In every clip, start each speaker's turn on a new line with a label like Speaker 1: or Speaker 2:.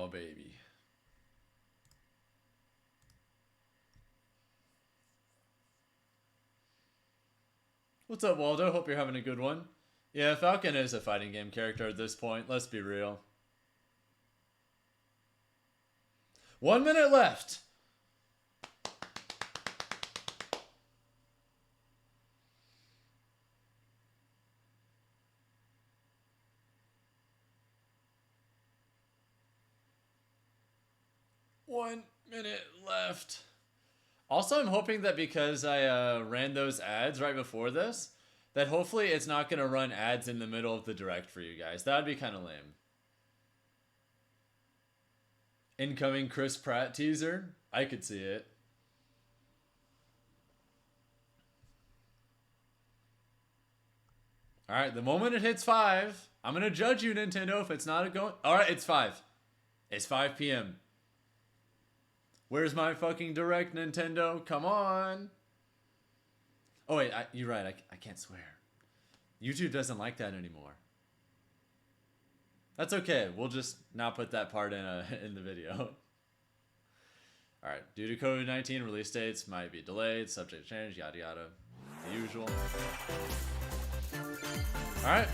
Speaker 1: baby. What's up, Waldo? Hope you're having a good one. Yeah, Falcon is a fighting game character at this point. Let's be real. 1 minute left. One minute left. Also, I'm hoping that because I ran those ads right before this, that hopefully it's not going to run ads in the middle of the direct for you guys. That would be kind of lame. Incoming Chris Pratt teaser. I could see it. Alright, the moment it hits 5, I'm going to judge you, Nintendo, if it's not a going... Alright, it's 5. It's 5 p.m. Where's my fucking direct, Nintendo? Come on. Oh, wait, you're right. I can't swear. YouTube doesn't like that anymore. That's okay. We'll just not put that part in the video. All right. Due to COVID-19, release dates might be delayed, subject to change, yada yada. The usual. All right.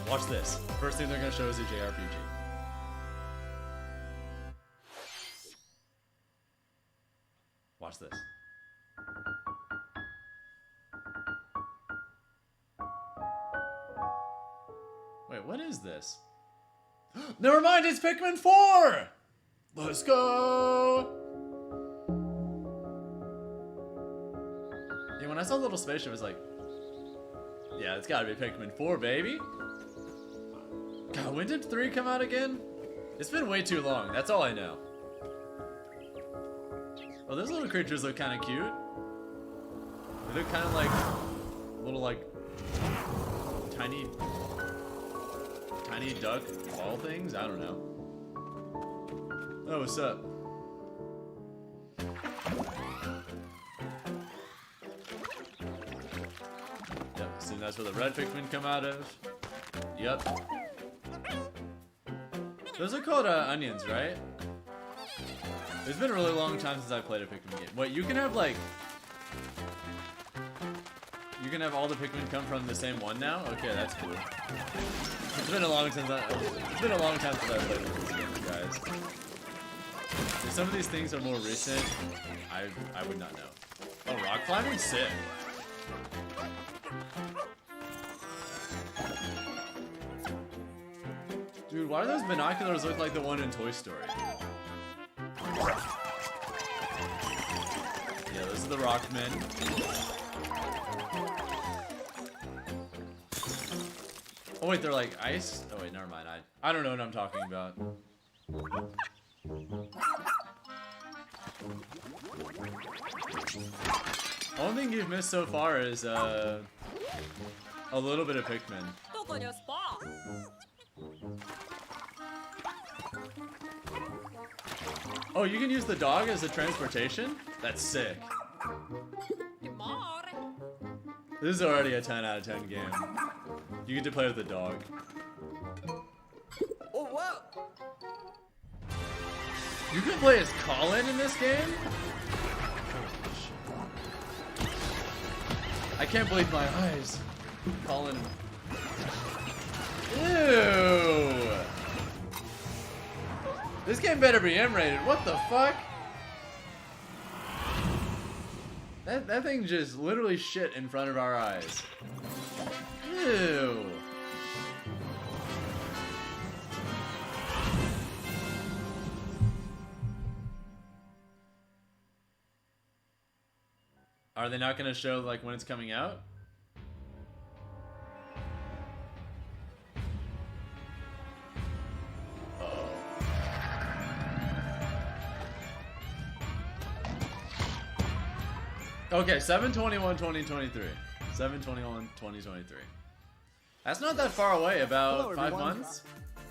Speaker 1: Watch this. First thing they're going to show is a JRPG. Watch this. Wait, what is this? Never mind, it's Pikmin 4! Let's go! Yeah, when I saw the little spaceship, I was like, yeah, it's gotta be Pikmin 4, baby. God, when did 3 come out again? It's been way too long, that's all I know. Oh, those little creatures look kind of cute. They look kind of like little, like, tiny duck ball things. I don't know. Oh, what's up? Yep, assume that's where the red Pikmin come out of. Yep. Those are called onions, right? It's been a really long time since I played a Pikmin game. Wait, you can have like... You can have all the Pikmin come from the same one now? Okay, that's cool. It's been a long time since I played one of these games, guys. If some of these things are more recent, I would not know. Oh, rock climbing's sick. Dude, why do those binoculars look like the one in Toy Story? Yeah, those are the Rockmen. Oh wait, they're like ice? Oh wait, never mind. I don't know what I'm talking about. Only thing you've missed so far is a little bit of Pikmin. Oh, you can use the dog as a transportation? That's sick. This is already a 10 out of 10 game. You get to play with the dog. Oh, wow! You can play as Colin in this game? I can't believe my eyes. Colin. Ew! This game better be M-rated. What the fuck? That thing just literally shit in front of our eyes. Ew. Are they not gonna show like when it's coming out? Okay, 7/21/2023. 7/21/2023. That's not that far away. About
Speaker 2: Hello,
Speaker 1: 5
Speaker 2: everyone.
Speaker 1: months.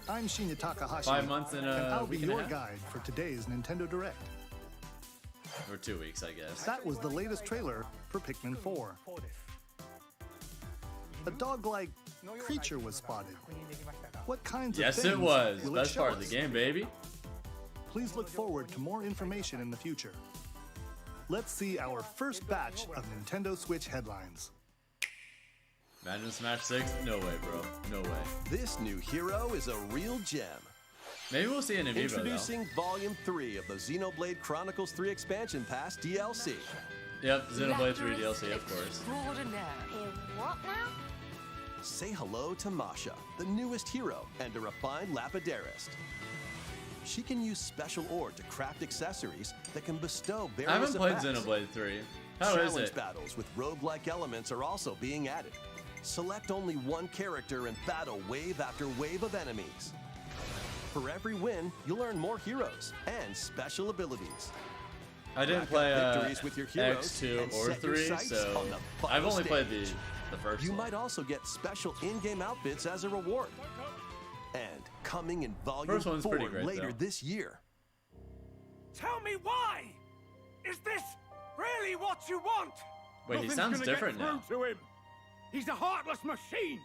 Speaker 2: I'm Shinya Takahashi.
Speaker 1: 5 months in
Speaker 2: and I'll
Speaker 1: a
Speaker 2: be
Speaker 1: week and a
Speaker 2: your
Speaker 1: half.
Speaker 2: guide for today's Nintendo Direct.
Speaker 1: Or 2 weeks, I guess.
Speaker 2: That was the latest trailer for Pikmin 4. A dog-like creature was spotted. What kinds of
Speaker 1: Yes,
Speaker 2: things
Speaker 1: it was.
Speaker 2: will
Speaker 1: Best
Speaker 2: show
Speaker 1: part of the
Speaker 2: us?
Speaker 1: game, baby.
Speaker 2: Please look forward to more information in the future. Let's see our first batch of Nintendo Switch headlines.
Speaker 1: Imagine Smash 6? No way, bro. No way.
Speaker 3: This new hero is a real gem.
Speaker 1: Maybe we'll see an Amiibo,
Speaker 3: Introducing Volume 3 of the Xenoblade Chronicles 3 Expansion Pass DLC.
Speaker 1: though. Yep, Xenoblade 3 DLC, of course.
Speaker 4: Extraordinaire.
Speaker 5: What now?
Speaker 3: Say hello to Masha, the newest hero and a refined lapidarist. She can use special ore to craft accessories that can bestow various
Speaker 1: I haven't played
Speaker 3: effects.
Speaker 1: Xenoblade 3. How is
Speaker 3: Challenge
Speaker 1: it?
Speaker 3: battles with roguelike elements are also being added. Select only one character and battle wave after wave of enemies. For every win, you'll earn more heroes and special abilities.
Speaker 1: I didn't
Speaker 3: Rack up
Speaker 1: play
Speaker 3: victories with your heroes
Speaker 1: X2
Speaker 3: and
Speaker 1: or
Speaker 3: set your
Speaker 1: 3,
Speaker 3: sights
Speaker 1: so
Speaker 3: on the
Speaker 1: I've
Speaker 3: final
Speaker 1: only played the
Speaker 3: stage.
Speaker 1: first
Speaker 3: You
Speaker 1: one.
Speaker 3: might also get special in-game outfits as a reward. And coming in Volume
Speaker 1: First one's
Speaker 3: 4
Speaker 1: pretty great,
Speaker 3: later
Speaker 1: though.
Speaker 3: this year.
Speaker 6: Tell me why! Is this really what you want?
Speaker 1: Wait, he
Speaker 6: Nothing's
Speaker 1: sounds
Speaker 6: gonna
Speaker 1: different
Speaker 6: get
Speaker 1: now.
Speaker 6: through to him. He's a heartless machine.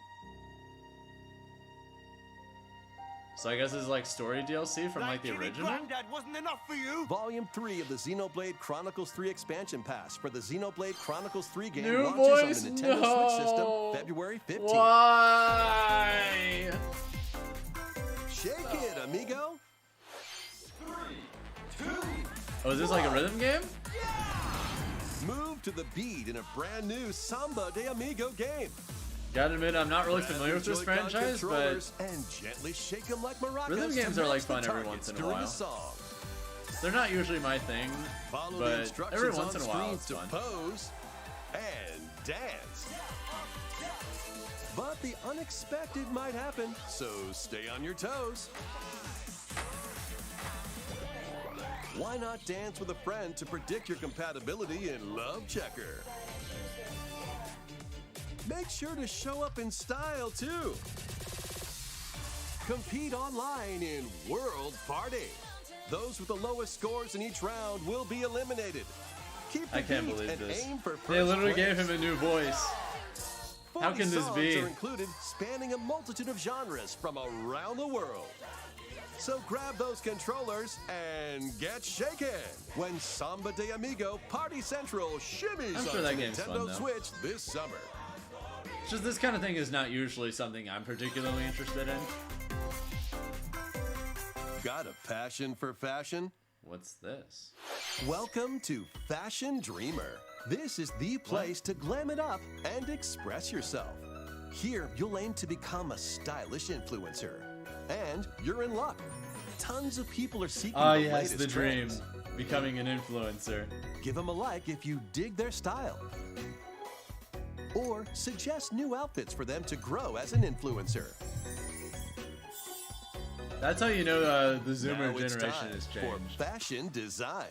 Speaker 1: So I guess it's like story DLC from like the
Speaker 6: Jimmy
Speaker 1: original?
Speaker 6: Granddad wasn't enough for you.
Speaker 3: Volume 3 of the Xenoblade Chronicles 3 Expansion Pass for the Xenoblade Chronicles 3 game
Speaker 1: New
Speaker 3: launches
Speaker 1: voice?
Speaker 3: on the Nintendo Switch system
Speaker 1: No.
Speaker 3: February 15th.
Speaker 1: Why?
Speaker 3: Shake it, amigo!
Speaker 1: Oh, is this like a rhythm game?
Speaker 3: Move to the beat in a brand new Samba De Amigo game.
Speaker 1: Gotta admit, I'm not really familiar with this
Speaker 3: Joy-Con
Speaker 1: franchise, but
Speaker 3: controllers and gently shake them like maracas.
Speaker 1: Rhythm
Speaker 3: to
Speaker 1: games are, like,
Speaker 3: match the
Speaker 1: fun every
Speaker 3: targets
Speaker 1: once in a
Speaker 3: during
Speaker 1: while.
Speaker 3: the song.
Speaker 1: they're not usually my thing.
Speaker 3: Follow the
Speaker 1: But
Speaker 3: instructions
Speaker 1: every once
Speaker 3: on
Speaker 1: in a while,
Speaker 3: screen
Speaker 1: it's
Speaker 3: to
Speaker 1: fun.
Speaker 3: pose and dance. But the unexpected might happen, so stay on your toes. Why not dance with a friend to predict your compatibility in Love Checker? Make sure to show up in style too. Compete online in World Party. Those with the lowest scores in each round will be eliminated. Keep the
Speaker 1: I can't
Speaker 3: beat
Speaker 1: believe
Speaker 3: and
Speaker 1: this.
Speaker 3: aim for first
Speaker 1: They literally
Speaker 3: place.
Speaker 1: gave him a new voice. How
Speaker 3: 40
Speaker 1: can this
Speaker 3: songs
Speaker 1: be?
Speaker 3: are included, spanning a multitude of genres from around the world. So grab those controllers and get shaken when Samba De Amigo Party Central shimmies
Speaker 1: I'm sure
Speaker 3: on
Speaker 1: that game's
Speaker 3: Nintendo
Speaker 1: fun, though.
Speaker 3: Switch this summer.
Speaker 1: It's just this kind of thing is not usually something I'm particularly interested in.
Speaker 3: Got a passion for fashion?
Speaker 1: What's this?
Speaker 3: Welcome to Fashion Dreamer. This is the place to glam it up and express yourself. Here, you'll aim to become a stylish influencer. And you're in luck. Tons of people are seeking
Speaker 1: Ah,
Speaker 3: the
Speaker 1: yes,
Speaker 3: latest
Speaker 1: the dream.
Speaker 3: trends.
Speaker 1: Becoming an influencer.
Speaker 3: Give them a like if you dig their style. Or suggest new outfits for them to grow as an influencer.
Speaker 1: That's how you know the Zoomer
Speaker 3: Now it's
Speaker 1: generation
Speaker 3: time
Speaker 1: has
Speaker 3: for
Speaker 1: changed.
Speaker 3: fashion design.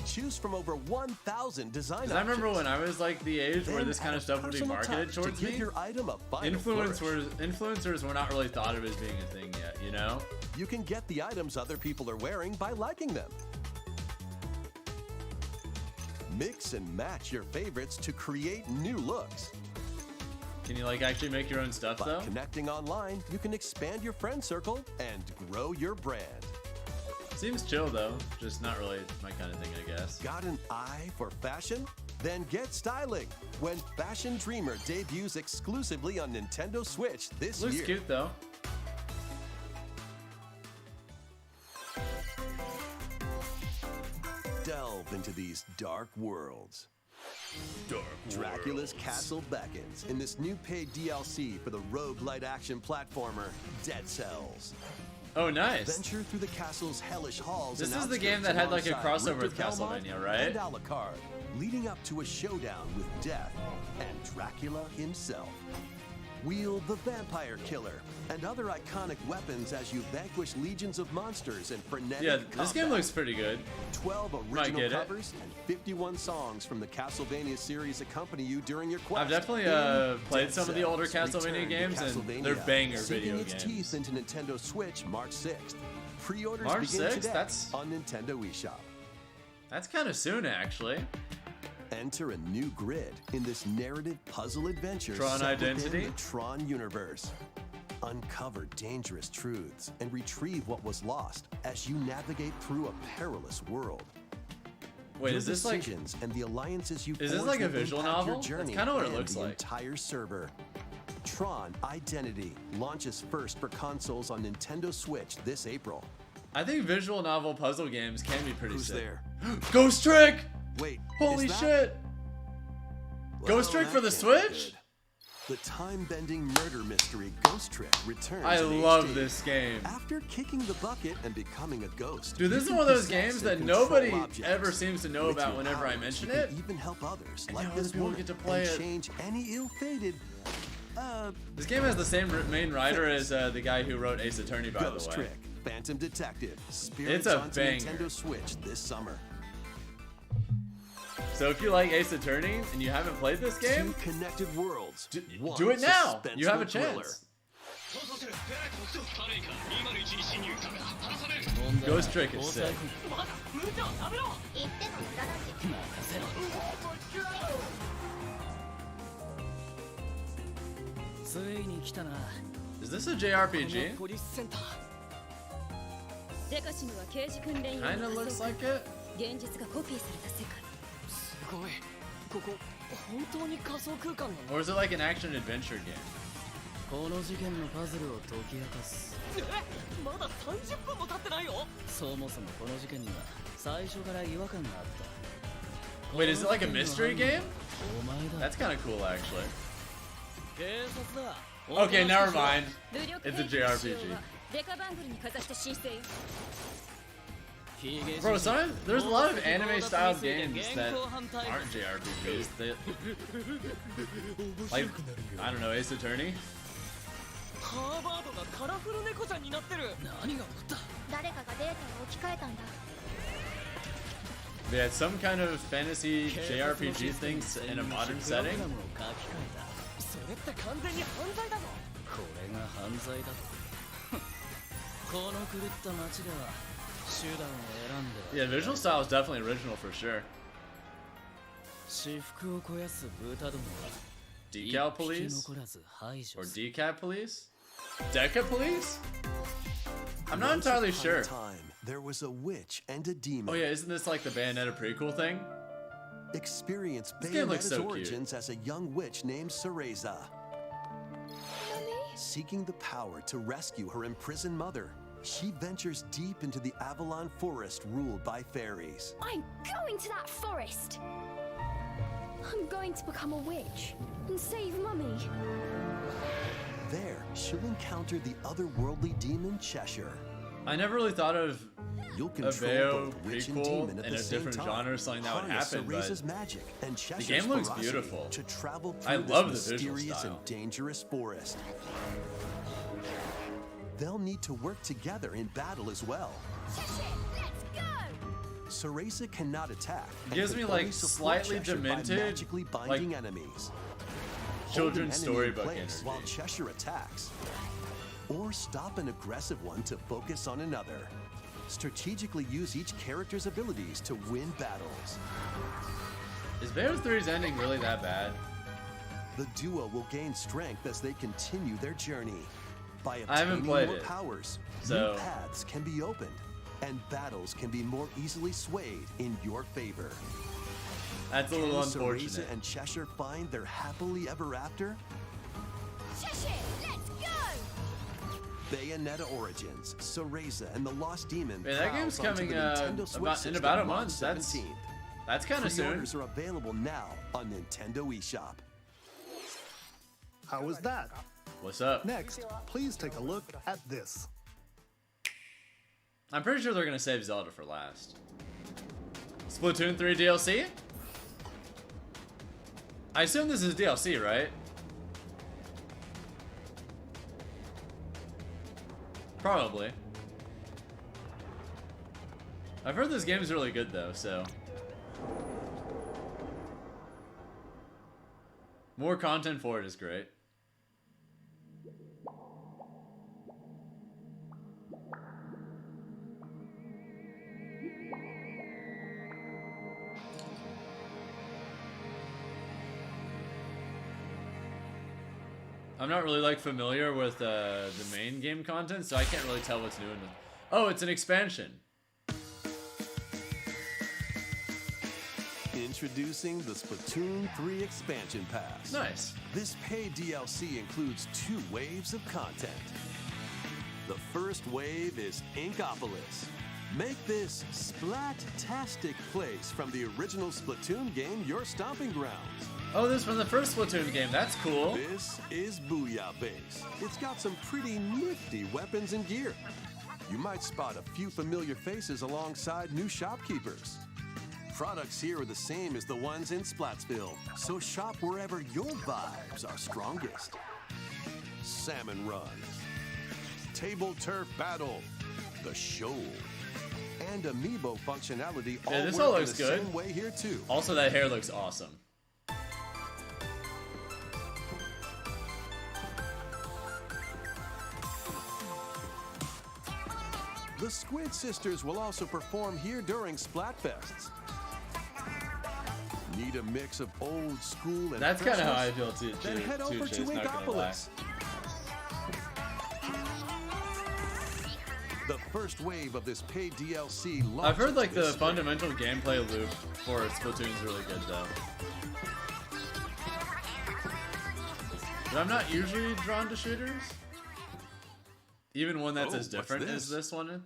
Speaker 3: Choose from over 1,000 design
Speaker 1: Because I remember
Speaker 3: options.
Speaker 1: when I was like the age where
Speaker 3: Then
Speaker 1: this kind
Speaker 3: add
Speaker 1: of
Speaker 3: a
Speaker 1: stuff would be
Speaker 3: personal
Speaker 1: marketed
Speaker 3: touch
Speaker 1: towards
Speaker 3: to give
Speaker 1: me.
Speaker 3: your item a final flourish.
Speaker 1: Influencers were not really thought of as being a thing yet, you know?
Speaker 3: You can get the items other people are wearing by liking them. Mix and match your favorites to create new looks.
Speaker 1: Can you like actually make your own stuff
Speaker 3: By
Speaker 1: though?
Speaker 3: connecting online, you can expand your friend circle and grow your brand.
Speaker 1: Seems chill though, just not really my kind of thing, I guess.
Speaker 3: Got an eye for fashion? Then get styling when Fashion Dreamer debuts exclusively on Nintendo Switch this
Speaker 1: Looks
Speaker 3: year.
Speaker 1: cute though.
Speaker 3: Delve into these dark worlds. Dracula's Castle beckons in this new paid DLC for the roguelite action platformer Dead Cells.
Speaker 1: Oh, nice.
Speaker 3: Venture through the castle's hellish halls.
Speaker 1: This
Speaker 3: and
Speaker 1: is the game
Speaker 3: outskirts
Speaker 1: that had, like, a
Speaker 3: alongside
Speaker 1: crossover with
Speaker 3: Richter Belmont
Speaker 1: Castlevania, right?
Speaker 3: And Alucard, leading up to a showdown with Death and Dracula himself. Wield the Vampire Killer and other iconic weapons as you vanquish legions of monsters and frenetic
Speaker 1: Yeah, this game
Speaker 3: combat.
Speaker 1: looks pretty good.
Speaker 3: 12
Speaker 1: Might
Speaker 3: original
Speaker 1: get it.
Speaker 3: covers and 51 songs from the Castlevania series accompany you during your quest.
Speaker 1: I've definitely
Speaker 3: in
Speaker 1: played
Speaker 3: Dead
Speaker 1: some of the older
Speaker 3: Cells
Speaker 1: Castlevania
Speaker 3: Return to
Speaker 1: games, and
Speaker 3: Castlevania,
Speaker 1: they're banger
Speaker 3: sinking
Speaker 1: video
Speaker 3: its
Speaker 1: games.
Speaker 3: teeth into Nintendo Switch March 6th. Pre-orders
Speaker 1: March
Speaker 3: begin
Speaker 1: 6th?
Speaker 3: today
Speaker 1: That's-
Speaker 3: on Nintendo eShop.
Speaker 1: That's kind of soon, actually.
Speaker 3: Enter a new grid in this narrative puzzle adventure
Speaker 1: Tron
Speaker 3: set within
Speaker 1: Identity?
Speaker 3: the Tron universe. Uncover dangerous truths and retrieve what was lost as you navigate through a perilous world.
Speaker 1: Wait,
Speaker 3: Your
Speaker 1: is this like...
Speaker 3: decisions and the alliances you
Speaker 1: Is this
Speaker 3: forge
Speaker 1: like a
Speaker 3: will
Speaker 1: visual
Speaker 3: impact
Speaker 1: novel?
Speaker 3: your journey
Speaker 1: That's kinda what it
Speaker 3: and
Speaker 1: looks
Speaker 3: the
Speaker 1: like.
Speaker 3: entire server. Tron Identity launches first for consoles on Nintendo Switch this April.
Speaker 1: I think visual novel puzzle games can be pretty
Speaker 3: Who's
Speaker 1: sick.
Speaker 3: there?
Speaker 1: Ghost Trick!
Speaker 3: Wait,
Speaker 1: Holy
Speaker 3: is that-
Speaker 1: shit! Ghost Trick
Speaker 3: that
Speaker 1: for the
Speaker 3: can't be
Speaker 1: Switch?
Speaker 3: good. The time-bending murder mystery Ghost Trick returns
Speaker 1: I
Speaker 3: in
Speaker 1: love
Speaker 3: HD.
Speaker 1: this game.
Speaker 3: After kicking the bucket and becoming a ghost.
Speaker 1: Dude, this
Speaker 3: you
Speaker 1: is
Speaker 3: can
Speaker 1: one of those
Speaker 3: possess
Speaker 1: games
Speaker 3: and
Speaker 1: that
Speaker 3: control
Speaker 1: nobody
Speaker 3: objects.
Speaker 1: ever seems to know
Speaker 3: With
Speaker 1: about
Speaker 3: your
Speaker 1: whenever I
Speaker 3: powers,
Speaker 1: mention
Speaker 3: you can
Speaker 1: it.
Speaker 3: even help others,
Speaker 1: And
Speaker 3: like
Speaker 1: now other
Speaker 3: this
Speaker 1: people
Speaker 3: woman,
Speaker 1: get to play
Speaker 3: and
Speaker 1: it.
Speaker 3: change any ill-fated
Speaker 1: This game has the same main writer as the guy who wrote Ace Attorney, by
Speaker 3: Ghost
Speaker 1: the way.
Speaker 3: Trick, Phantom Detective, Spirits
Speaker 1: It's a
Speaker 3: onto
Speaker 1: banger.
Speaker 3: Nintendo Switch this summer.
Speaker 1: So if you like Ace Attorney and you haven't played this game,
Speaker 3: Two connected worlds. one
Speaker 1: do it now. You have a
Speaker 3: suspenseful thriller.
Speaker 1: chance. Ghost Trick is sick.
Speaker 4: 言っても無駄だし。
Speaker 5: ついに来たな。
Speaker 1: Is this a JRPG?
Speaker 5: ポリスセンター。
Speaker 4: デカシムは刑事訓練用
Speaker 1: Kinda
Speaker 4: の
Speaker 1: looks like it.
Speaker 4: 現実がコピーされた世界。
Speaker 5: すごい。ここ本当に仮想空間なの？
Speaker 1: Or is it like an action adventure game?
Speaker 5: この事件のパズルを解き明かす。まだ30分も経ってないよ。そもそもこの事件には最初から違和感があった。
Speaker 1: Wait, is it like a mystery game?
Speaker 5: お前だ。
Speaker 1: That's kind of cool, actually.
Speaker 5: 警察だ。
Speaker 1: Okay, never mind.
Speaker 4: 武力
Speaker 1: It's a
Speaker 4: 兵器の使用
Speaker 1: JRPG.
Speaker 4: はデカバングルにかざして申請よ。
Speaker 1: Bro, there's a lot of anime-styled games that aren't JRPGs. Like, I don't know, Ace Attorney?
Speaker 5: ハーバードがカラフル猫ちゃんになってる。何が起こった？
Speaker 4: 誰かがデータを置き換えたんだ。
Speaker 1: They had some kind of fantasy JRPG things in a modern setting.
Speaker 5: それって完全に犯罪だぞ。これが犯罪だ。この狂った街では手段を選んで。
Speaker 1: Yeah, visual style is definitely original for sure.
Speaker 5: 私服を肥やす豚どもは
Speaker 1: Decal
Speaker 5: 一匹
Speaker 1: police?
Speaker 5: 残らず排除
Speaker 1: Or
Speaker 5: する。
Speaker 1: Decap police? Deca police? I'm not
Speaker 3: Once
Speaker 1: entirely
Speaker 3: upon a
Speaker 1: sure.
Speaker 3: time, there was a witch and a demon.
Speaker 1: Oh yeah, isn't this like the Bayonetta prequel thing?
Speaker 3: Experience
Speaker 1: This game looks
Speaker 3: Bayonetta's
Speaker 1: so cute.
Speaker 3: origins as a young witch named Cereza. Seeking the power to rescue her imprisoned mother, she ventures deep into the Avalon forest ruled by fairies.
Speaker 4: I'm going to that forest. I'm going to become a witch and save Mummy.
Speaker 3: There, she'll encounter the otherworldly demon Cheshire.
Speaker 1: I never really thought of
Speaker 3: You'll
Speaker 1: a
Speaker 3: control
Speaker 1: Bayo
Speaker 3: both witch and
Speaker 1: prequel
Speaker 3: demon at
Speaker 1: in
Speaker 3: the
Speaker 1: a
Speaker 3: same
Speaker 1: different
Speaker 3: time.
Speaker 1: genre, something that would
Speaker 3: Harness
Speaker 1: happen,
Speaker 3: Cereza's
Speaker 1: but
Speaker 3: magic and Cheshire's
Speaker 1: game looks
Speaker 3: ferocity
Speaker 1: beautiful.
Speaker 3: to travel
Speaker 1: I
Speaker 3: through
Speaker 1: love
Speaker 3: this
Speaker 1: the visual
Speaker 3: mysterious
Speaker 1: style.
Speaker 3: and dangerous forest. They'll need to work together in battle as well.
Speaker 4: Let's go.
Speaker 3: Cereza cannot attack. and
Speaker 1: Gives
Speaker 3: can
Speaker 1: me, like,
Speaker 3: only support
Speaker 1: slightly
Speaker 3: Cheshire by
Speaker 1: demented,
Speaker 3: magically binding
Speaker 1: like,
Speaker 3: enemies.
Speaker 1: children's
Speaker 3: Hold an enemy in
Speaker 1: storybook
Speaker 3: place while
Speaker 1: energy.
Speaker 3: Cheshire attacks. Or stop an aggressive one to focus on another. Strategically use each character's abilities to win battles.
Speaker 1: Is Bayonetta 3's ending really that bad?
Speaker 3: The duo will gain strength as they continue their journey. By
Speaker 1: I haven't
Speaker 3: obtaining
Speaker 1: played
Speaker 3: more
Speaker 1: it,
Speaker 3: powers,
Speaker 1: so-
Speaker 3: new paths can be opened, and battles can be more easily swayed in your favor.
Speaker 1: That's a little
Speaker 3: Can
Speaker 1: unfortunate.
Speaker 3: Cereza and Cheshire find their happily ever after?
Speaker 4: Cheshire, let's go.
Speaker 3: Bayonetta Origins, Cereza and the Lost Demon.
Speaker 1: Man, that
Speaker 3: prowls
Speaker 1: game's
Speaker 3: onto
Speaker 1: coming
Speaker 3: the Nintendo Switch
Speaker 1: in
Speaker 3: system
Speaker 1: about a
Speaker 3: on
Speaker 1: month. That's
Speaker 3: 17th.
Speaker 1: kind of soon.
Speaker 3: Pre-orders are available now on Nintendo eShop.
Speaker 2: How was that?
Speaker 1: What's up?
Speaker 2: Next, please take a look at this.
Speaker 1: I'm pretty sure they're gonna save Zelda for last. Splatoon 3 DLC? I assume this is DLC, right? Probably. I've heard this game's really good though, so. More content for it is great. I'm not really like familiar with the main game content, so I can't really tell what's new in it. Oh, it's an expansion.
Speaker 3: Introducing the Splatoon 3 Expansion Pass.
Speaker 1: Nice.
Speaker 3: This paid DLC includes 2 waves of content. The first wave is Inkopolis. Make this splat-tastic place from the original Splatoon game your stomping grounds.
Speaker 1: Oh, this is from the first Splatoon game. That's cool.
Speaker 3: This is Booyah Base. It's got some pretty nifty weapons and gear. You might spot a few familiar faces alongside new shopkeepers. Products here are the same as the ones in Splatsville, so shop wherever your vibes are strongest. Salmon Run, Table Turf Battle, The Shoal, and Amiibo functionality all
Speaker 1: this
Speaker 3: work
Speaker 1: all
Speaker 3: in
Speaker 1: looks
Speaker 3: the
Speaker 1: good.
Speaker 3: same way here too.
Speaker 1: Also, that hair looks awesome.
Speaker 3: The Squid Sisters will also perform here during Splatfests. Need a mix of old school and
Speaker 1: That's kind of how I
Speaker 3: freshness?
Speaker 1: feel too.
Speaker 3: Then head over to
Speaker 1: Not gonna lie.
Speaker 3: Inkopolis. The first wave of this paid DLC launches
Speaker 1: I've heard like the
Speaker 3: this spring.
Speaker 1: fundamental gameplay loop for Splatoon is really good though. But I'm not usually drawn to shooters. Even one that's
Speaker 3: Oh,
Speaker 1: as
Speaker 3: what's
Speaker 1: different
Speaker 3: this?
Speaker 1: as this one.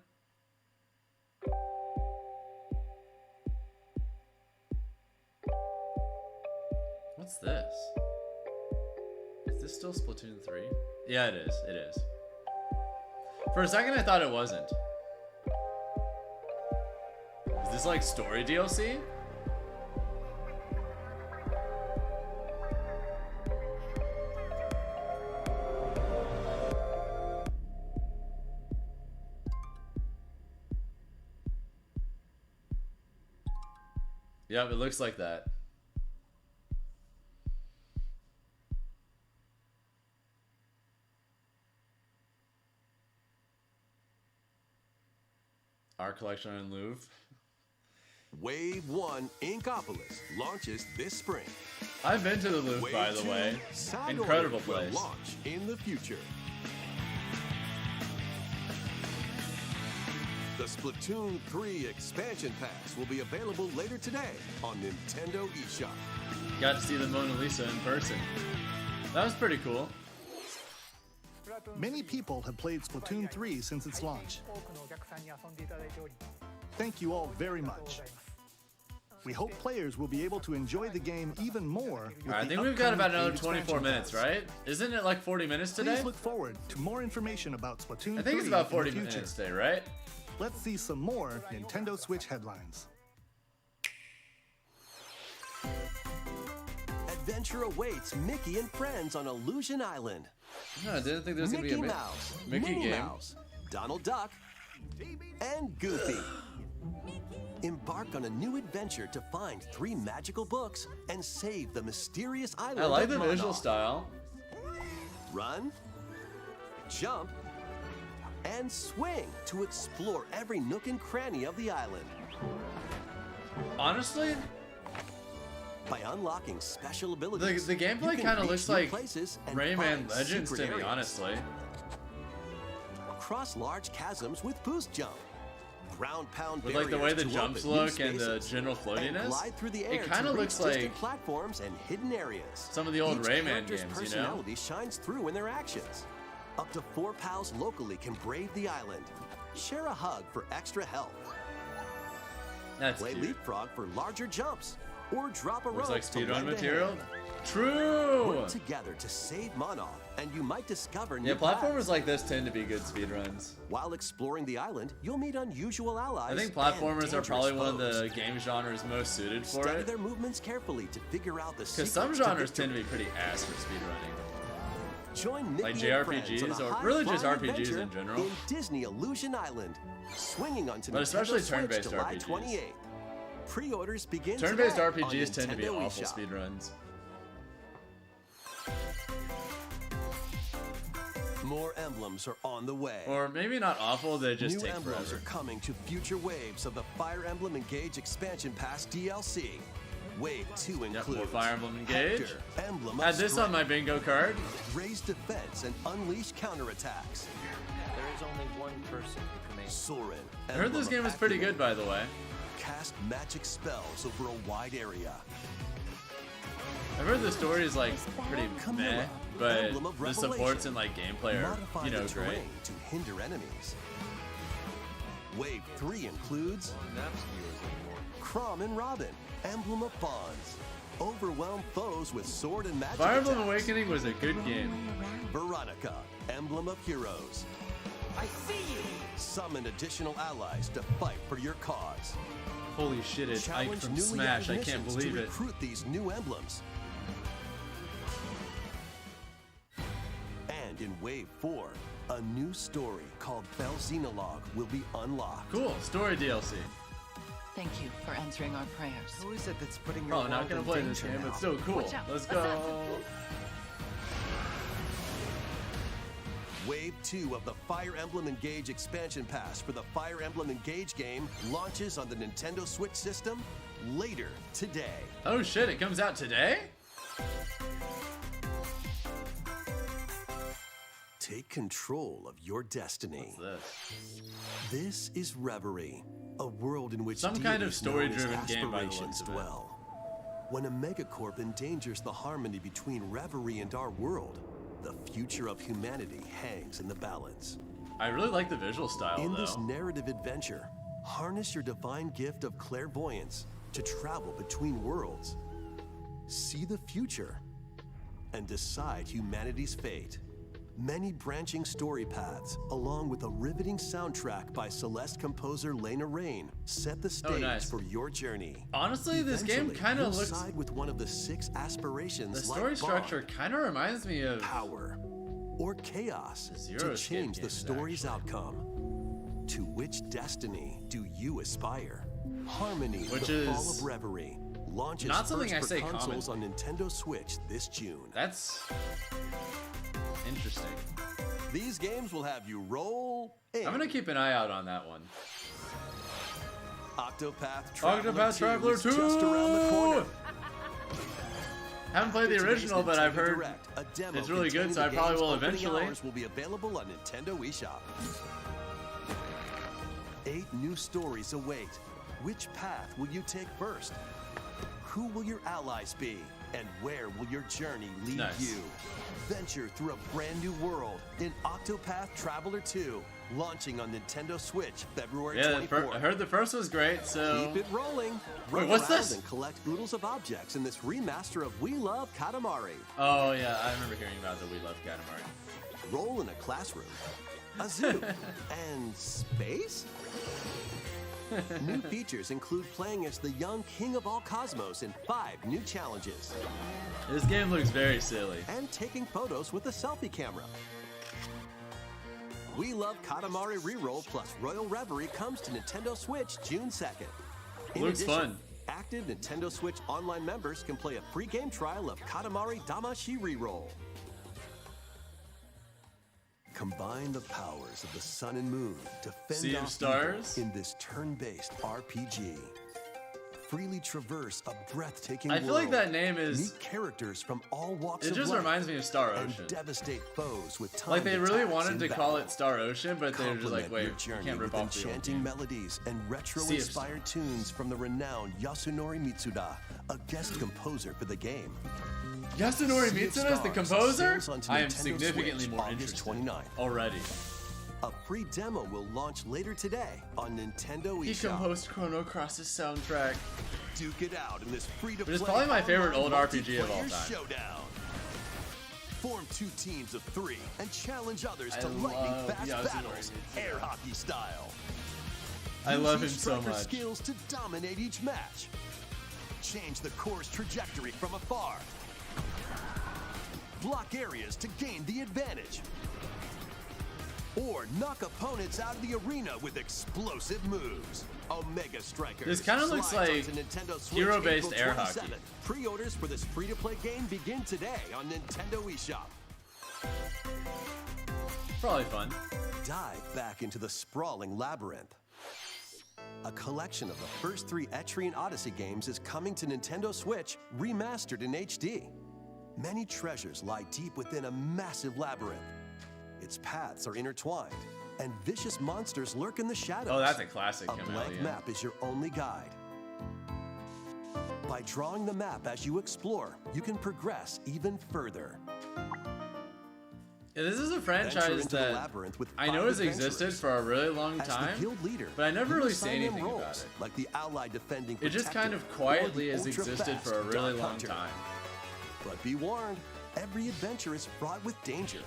Speaker 1: What's this? Is this still Splatoon 3? Yeah, it is. It is. For a second, I thought it wasn't. Is this like story DLC? Yep, it looks like that. Our collection in Louvre.
Speaker 3: Wave 1 Inkopolis launches this spring.
Speaker 1: I've been to the Louvre,
Speaker 3: Wave
Speaker 1: by the
Speaker 3: 2
Speaker 1: way.
Speaker 3: Sagoy
Speaker 1: Incredible
Speaker 3: will
Speaker 1: place.
Speaker 3: launch in the future. The Splatoon 3 Expansion Pass will be available later today on Nintendo eShop.
Speaker 1: Got to see the Mona Lisa in person. That was pretty cool.
Speaker 2: Many people have played Splatoon 3 since its launch. Thank you all very much. We hope players will be able to enjoy the game even more.
Speaker 1: All right, I think we've got about another 24 minutes, right? Isn't it like 40 minutes today?
Speaker 2: Please look forward to more information about Splatoon 3
Speaker 1: I think it's about 40
Speaker 2: in the future.
Speaker 1: minutes today, right?
Speaker 2: Let's see some more Nintendo Switch headlines.
Speaker 3: Adventure awaits Mickey and friends on Illusion Island.
Speaker 1: No, I didn't think there was going to
Speaker 3: Mickey
Speaker 1: be a
Speaker 3: Mouse,
Speaker 1: Mickey
Speaker 3: Minnie
Speaker 1: game.
Speaker 3: Mouse, Donald Duck, and Goofy. Embark on a new adventure to find 3 magical books and save the mysterious island
Speaker 1: I like
Speaker 3: of
Speaker 1: the visual
Speaker 3: Monarch.
Speaker 1: style.
Speaker 3: Run, jump, and swing to explore every nook and cranny of the island.
Speaker 1: Honestly,
Speaker 3: By unlocking special abilities,
Speaker 1: the gameplay
Speaker 3: you can
Speaker 1: kind of
Speaker 3: reach
Speaker 1: looks
Speaker 3: new
Speaker 1: like
Speaker 3: places and
Speaker 1: Rayman
Speaker 3: find
Speaker 1: Legends to
Speaker 3: secret
Speaker 1: me,
Speaker 3: areas.
Speaker 1: honestly.
Speaker 3: Cross large chasms with boost jump. Ground pound
Speaker 1: With like the way
Speaker 3: barriers
Speaker 1: the
Speaker 3: to
Speaker 1: jumps
Speaker 3: open new
Speaker 1: look and the
Speaker 3: spaces,
Speaker 1: general
Speaker 3: and
Speaker 1: floatiness,
Speaker 3: glide through the air
Speaker 1: it kind
Speaker 3: to
Speaker 1: of
Speaker 3: reach
Speaker 1: looks
Speaker 3: distant
Speaker 1: like
Speaker 3: platforms and hidden areas.
Speaker 1: some of the old
Speaker 3: Each
Speaker 1: Rayman
Speaker 3: character's
Speaker 1: games, you know?
Speaker 3: personality shines through in their actions. Up to 4 pals locally can brave the island. Share a hug for extra health.
Speaker 1: That's
Speaker 3: Play
Speaker 1: cute.
Speaker 3: leapfrog for larger jumps, or drop a
Speaker 1: Looks
Speaker 3: rope
Speaker 1: like
Speaker 3: to
Speaker 1: speedrun
Speaker 3: lend a
Speaker 1: material.
Speaker 3: hand.
Speaker 1: True!
Speaker 3: Work together to save Monarch, and you might discover new
Speaker 1: Yeah, platformers
Speaker 3: paths.
Speaker 1: like this tend to be good speedruns.
Speaker 3: While exploring the island, you'll meet unusual allies.
Speaker 1: I think
Speaker 3: and
Speaker 1: platformers are probably
Speaker 3: dangerous
Speaker 1: one of the
Speaker 3: foes.
Speaker 1: game genres most suited for
Speaker 3: Study
Speaker 1: it.
Speaker 3: their movements carefully to figure out the
Speaker 1: Because
Speaker 3: secrets
Speaker 1: some
Speaker 3: to
Speaker 1: genres
Speaker 3: victory.
Speaker 1: tend to be pretty ass for speedrunning.
Speaker 3: Join Mickey
Speaker 1: like
Speaker 3: and friends
Speaker 1: JRPGs
Speaker 3: on a
Speaker 1: or really just
Speaker 3: high-flying
Speaker 1: RPGs in
Speaker 3: adventure
Speaker 1: general.
Speaker 3: In Disney Illusion Island, swinging onto
Speaker 1: But
Speaker 3: Nintendo
Speaker 1: especially
Speaker 3: Switch
Speaker 1: turn-based
Speaker 3: July
Speaker 1: RPGs.
Speaker 3: 28th. Pre-orders begin
Speaker 1: Turn-based
Speaker 3: today
Speaker 1: RPGs
Speaker 3: on
Speaker 1: tend to be
Speaker 3: Nintendo
Speaker 1: awful
Speaker 3: eShop.
Speaker 1: speedruns.
Speaker 3: More emblems are on the way.
Speaker 1: Or maybe not awful, they just
Speaker 3: New
Speaker 1: take
Speaker 3: emblems
Speaker 1: forever.
Speaker 3: are coming to future waves of the Fire Emblem Engage Expansion Pass DLC. Wave 2
Speaker 1: Yep,
Speaker 3: includes
Speaker 1: more Fire Emblem Engage.
Speaker 3: Hector, Emblem of
Speaker 1: Had this on
Speaker 3: Strength,
Speaker 1: my bingo card.
Speaker 3: raise defense and unleash counterattacks.
Speaker 7: There is only one person who can make
Speaker 3: Soren,
Speaker 1: I heard this game was pretty good, by the way.
Speaker 3: Cast magic spells over a wide area.
Speaker 1: I've heard the story is like pretty
Speaker 3: Camilla,
Speaker 1: meh, but
Speaker 3: Emblem of
Speaker 1: the supports
Speaker 3: Revelation.
Speaker 1: and like gameplay are,
Speaker 3: Modify
Speaker 1: you know,
Speaker 3: the
Speaker 1: great.
Speaker 3: terrain to hinder enemies. Wave 3 includes Crom and Robin, Emblem of Bonds. Overwhelm foes with sword and magic
Speaker 1: Fire Emblem
Speaker 3: attacks.
Speaker 1: Awakening was a good game.
Speaker 3: Veronica, Emblem of Heroes.
Speaker 6: I see you!
Speaker 3: Summon additional allies to fight for your cause.
Speaker 1: Holy shit, it's Ike
Speaker 3: Challenge
Speaker 1: from
Speaker 3: newly
Speaker 1: Smash, I
Speaker 3: added
Speaker 1: can't
Speaker 3: missions
Speaker 1: believe
Speaker 3: to
Speaker 1: it.
Speaker 3: recruit these new emblems. And in Wave 4, a new story called Belzenologue will be unlocked.
Speaker 1: Cool, story DLC.
Speaker 8: Thank you for answering our prayers.
Speaker 7: Who is it that's putting your
Speaker 1: Probably not
Speaker 7: world
Speaker 1: gonna
Speaker 7: in
Speaker 1: play this
Speaker 7: danger
Speaker 1: game,
Speaker 7: now?
Speaker 1: but still cool.
Speaker 8: Watch out.
Speaker 1: Let's go.
Speaker 3: Wave 2 of the Fire Emblem Engage expansion pass for the Fire Emblem Engage game launches on the Nintendo Switch system later today.
Speaker 1: Oh shit, it comes out today?
Speaker 3: Take control of your destiny.
Speaker 1: What's this?
Speaker 3: This is Reverie, a world in which
Speaker 1: Some kind of
Speaker 3: deities known as
Speaker 1: story-driven game by the looks
Speaker 3: aspirations
Speaker 1: of it.
Speaker 3: dwell. When a megacorp endangers the harmony between Reverie and our world, the future of humanity hangs in the balance.
Speaker 1: I really like the visual style
Speaker 3: In
Speaker 1: though.
Speaker 3: this narrative adventure, harness your divine gift of clairvoyance to travel between worlds, see the future, and decide humanity's fate. Many branching story paths, along with a riveting soundtrack by Celeste composer Lena Raine, set the stage
Speaker 1: nice.
Speaker 3: for your journey.
Speaker 1: Honestly, this game
Speaker 3: Eventually,
Speaker 1: kind
Speaker 3: you'll
Speaker 1: of looks.
Speaker 3: side with one of the 6 aspirations
Speaker 1: The
Speaker 3: like
Speaker 1: story
Speaker 3: Bond,
Speaker 1: structure kind of reminds me of.
Speaker 3: power, or chaos
Speaker 1: The Zero
Speaker 3: to
Speaker 1: Escape
Speaker 3: change the
Speaker 1: games,
Speaker 3: story's
Speaker 1: actually.
Speaker 3: outcome. To which destiny do you aspire? Harmony,
Speaker 1: Which
Speaker 3: the Fall
Speaker 1: is
Speaker 3: of Reverie, launches
Speaker 1: not something
Speaker 3: first
Speaker 1: I
Speaker 3: for
Speaker 1: say
Speaker 3: consoles on Nintendo Switch this June.
Speaker 1: That's interesting.
Speaker 3: These games will have you roll in.
Speaker 1: I'm gonna keep an eye out on that one.
Speaker 3: Octopath Traveler,
Speaker 1: Octopath Traveler 2
Speaker 3: is just around the corner.
Speaker 1: Haven't played the
Speaker 3: Today's
Speaker 1: original, but I've
Speaker 3: Nintendo
Speaker 1: heard
Speaker 3: Direct, a demo
Speaker 1: it's really good,
Speaker 3: containing
Speaker 1: so I
Speaker 3: the
Speaker 1: probably
Speaker 3: game's
Speaker 1: will
Speaker 3: opening
Speaker 1: eventually.
Speaker 3: hours will be available on Nintendo eShop. 8 new stories await. Which path will you take first? Who will your allies be? And where will your journey lead
Speaker 1: Nice.
Speaker 3: you? Venture through a brand new world in Octopath Traveler 2, launching on Nintendo Switch February
Speaker 1: Yeah,
Speaker 3: 24th.
Speaker 1: I heard the first was great, so.
Speaker 3: Keep it rolling.
Speaker 1: Wait,
Speaker 3: Run
Speaker 1: what's
Speaker 3: around
Speaker 1: this?
Speaker 3: and collect oodles of objects in this remaster of We Love Katamari.
Speaker 1: Oh, yeah, I remember hearing about the We Love Katamari.
Speaker 3: Roll in a classroom, a zoo, and space? New features include playing as the young king of all cosmos in 5 new challenges,
Speaker 1: This game looks very silly.
Speaker 3: and taking photos with a selfie camera. We Love Katamari Reroll plus Royal Reverie comes to Nintendo Switch June 2nd. In
Speaker 1: Looks
Speaker 3: addition,
Speaker 1: fun.
Speaker 3: active Nintendo Switch Online members can play a free game trial of Katamari Damashi Reroll. Combine the powers of the sun and moon to fend
Speaker 1: Sea of
Speaker 3: off
Speaker 1: Stars?
Speaker 3: evil in this turn-based RPG. Freely traverse a breathtaking
Speaker 1: I feel like
Speaker 3: world.
Speaker 1: that name is.
Speaker 3: Meet characters from all walks
Speaker 1: It
Speaker 3: of
Speaker 1: just
Speaker 3: life
Speaker 1: reminds me of Star
Speaker 3: and
Speaker 1: Ocean.
Speaker 3: devastate foes with timed
Speaker 1: Like they really
Speaker 3: attacks
Speaker 1: wanted
Speaker 3: in
Speaker 1: to
Speaker 3: battle.
Speaker 1: call it Star Ocean, but they were just like,
Speaker 3: Complement
Speaker 1: wait,
Speaker 3: your
Speaker 1: you
Speaker 3: journey
Speaker 1: can't rip
Speaker 3: with
Speaker 1: off the old
Speaker 3: enchanting
Speaker 1: game.
Speaker 3: melodies and
Speaker 1: Sea of
Speaker 3: retro-inspired tunes from the renowned Yasunori Mitsuda, a guest composer for the game.
Speaker 1: Yasunori
Speaker 3: Sea of
Speaker 1: Mitsuda is the
Speaker 3: Stars
Speaker 1: composer?
Speaker 3: sails onto
Speaker 1: I am
Speaker 3: Nintendo
Speaker 1: significantly
Speaker 3: Switch
Speaker 1: more
Speaker 3: August
Speaker 1: interested
Speaker 3: 29th.
Speaker 1: already.
Speaker 3: A free demo will launch later today on Nintendo
Speaker 1: He
Speaker 3: eShop.
Speaker 1: composed Chrono Cross's soundtrack.
Speaker 3: Duke it out in this free-to-play
Speaker 1: But it's probably my favorite
Speaker 3: online
Speaker 1: old RPG of all
Speaker 3: multiplayer
Speaker 1: time.
Speaker 3: Showdown. Form 2 teams of 3 and challenge others
Speaker 1: I
Speaker 3: to
Speaker 1: love
Speaker 3: lightning-fast
Speaker 1: Yasunori
Speaker 3: battles,
Speaker 1: Mitsuda.
Speaker 3: air hockey style.
Speaker 1: I
Speaker 3: Use
Speaker 1: love
Speaker 3: your
Speaker 1: him so
Speaker 3: striker
Speaker 1: much.
Speaker 3: skills to dominate each match. Change the course trajectory from afar. Block areas to gain the advantage. Or knock opponents out of the arena with explosive moves. Omega Strikers.
Speaker 1: This kinda looks
Speaker 3: slides
Speaker 1: like
Speaker 3: onto Nintendo Switch
Speaker 1: hero-based
Speaker 3: April
Speaker 1: air hockey.
Speaker 3: 27th. Pre-orders for this free-to-play game begin today on Nintendo eShop.
Speaker 1: Probably fun.
Speaker 3: Dive back into the sprawling labyrinth. A collection of the first 3 Etrian Odyssey games is coming to Nintendo Switch, remastered in HD. Many treasures lie deep within a massive labyrinth. Its paths are intertwined, and vicious monsters lurk in the shadows.
Speaker 1: Oh, that's a classic
Speaker 3: A blank map is your only guide. By drawing the map as you explore, you can progress even further.
Speaker 1: Yeah, this is a franchise that I know has existed for a really long time, but I never really say anything about it.
Speaker 3: Like the allied defending
Speaker 1: it just kind of quietly has existed for a really long time.
Speaker 3: But be warned, every adventure is fraught with danger.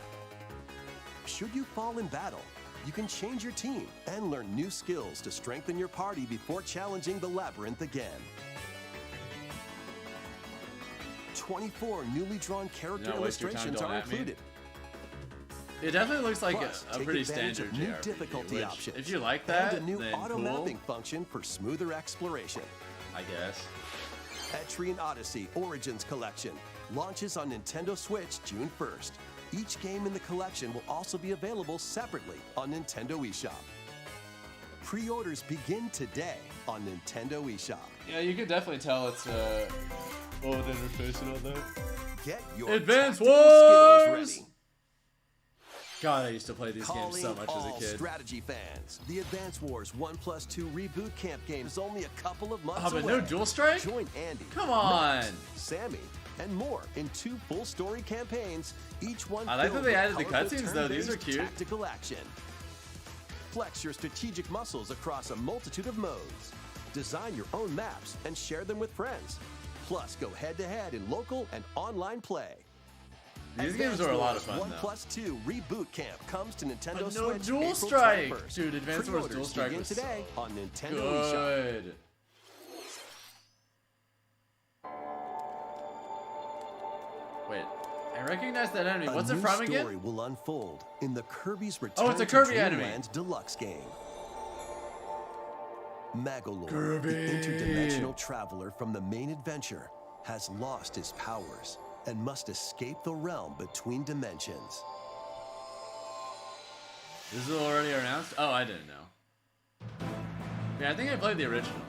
Speaker 3: Should you fall in battle, you can change your team and learn new skills to strengthen your party before challenging the labyrinth again. 24 newly drawn character illustrations are included.
Speaker 1: It definitely looks like
Speaker 3: Plus,
Speaker 1: a pretty standard
Speaker 3: new
Speaker 1: JRPG,
Speaker 3: difficulty
Speaker 1: which,
Speaker 3: options,
Speaker 1: if you like that,
Speaker 3: and a new
Speaker 1: then
Speaker 3: auto
Speaker 1: cool,
Speaker 3: mapping function for smoother exploration.
Speaker 1: I guess.
Speaker 3: Etrian Odyssey Origins Collection launches on Nintendo Switch June 1st. Each game in the collection will also be available separately on Nintendo eShop. Pre-orders begin today on Nintendo eShop.
Speaker 1: Yeah, you can definitely tell it's old interface and all that.
Speaker 3: Get your
Speaker 1: Advance
Speaker 3: skills
Speaker 1: Wars!
Speaker 3: ready.
Speaker 1: God, I used to play these games so much as a kid.
Speaker 3: Strategy fans, the Advance Wars 1+2 Reboot Camp game is only a couple of months
Speaker 1: but
Speaker 3: away.
Speaker 1: no Dual Strike?
Speaker 3: Join Andy,
Speaker 1: Come on!
Speaker 3: Max, Sammy, and more in 2 full story campaigns, each one
Speaker 1: I like that
Speaker 3: filled
Speaker 1: they
Speaker 3: with
Speaker 1: added the
Speaker 3: colorful
Speaker 1: cutscenes though, these are
Speaker 3: turn-based
Speaker 1: cute.
Speaker 3: Tactical action. Flex your strategic muscles across a multitude of modes. Design your own maps and share them with friends. Plus, go head-to-head in local and online play.
Speaker 1: These games are a lot of fun,
Speaker 3: 1+2 Reboot Camp comes to Nintendo
Speaker 1: But no
Speaker 3: Switch
Speaker 1: Dual
Speaker 3: April
Speaker 1: Strike!
Speaker 3: 21st.
Speaker 1: Dude, Advance Wars Dual Strike
Speaker 3: begin
Speaker 1: was
Speaker 3: today on Nintendo
Speaker 1: good.
Speaker 3: eShop.
Speaker 1: Wait, I recognize that enemy. What's
Speaker 3: A
Speaker 1: it
Speaker 3: new
Speaker 1: from again?
Speaker 3: story will unfold in the Kirbys Return
Speaker 1: it's a
Speaker 3: to
Speaker 1: Kirby enemy.
Speaker 3: Dreamland Deluxe game. Magolor,
Speaker 1: Kirby.
Speaker 3: the interdimensional traveler from the main adventure, has lost his powers and must escape the realm between dimensions.
Speaker 1: This is already announced? Oh, I didn't know. Yeah, I think I played the original.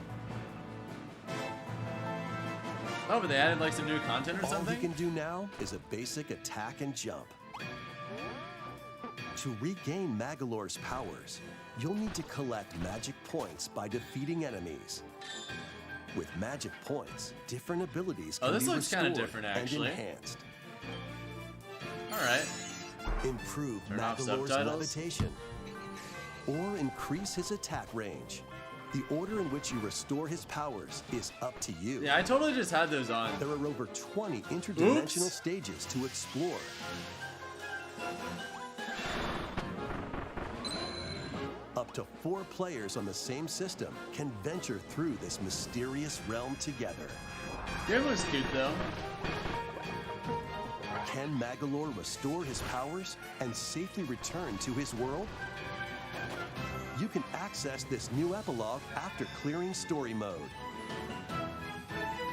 Speaker 1: Oh, but they added like some new content or
Speaker 3: All
Speaker 1: something?
Speaker 3: he can do now is a basic attack and jump. To regain Magolor's powers, you'll need to collect magic points by defeating enemies. With magic points, different abilities can
Speaker 1: this
Speaker 3: be
Speaker 1: looks kinda
Speaker 3: restored
Speaker 1: different,
Speaker 3: and
Speaker 1: actually.
Speaker 3: enhanced.
Speaker 1: Alright.
Speaker 3: Improve
Speaker 1: Turn off
Speaker 3: Magolor's
Speaker 1: subtitles.
Speaker 3: levitation, or increase his attack range. The order in which you restore his powers is up to you.
Speaker 1: Yeah, I totally just had those on.
Speaker 3: There are over 20 interdimensional
Speaker 1: Oops.
Speaker 3: stages to explore. Up to 4 players on the same system can venture through this mysterious realm together.
Speaker 1: Game looks cute though.
Speaker 3: Can Magolor restore his powers and safely return to his world? You can access this new epilogue after clearing story mode.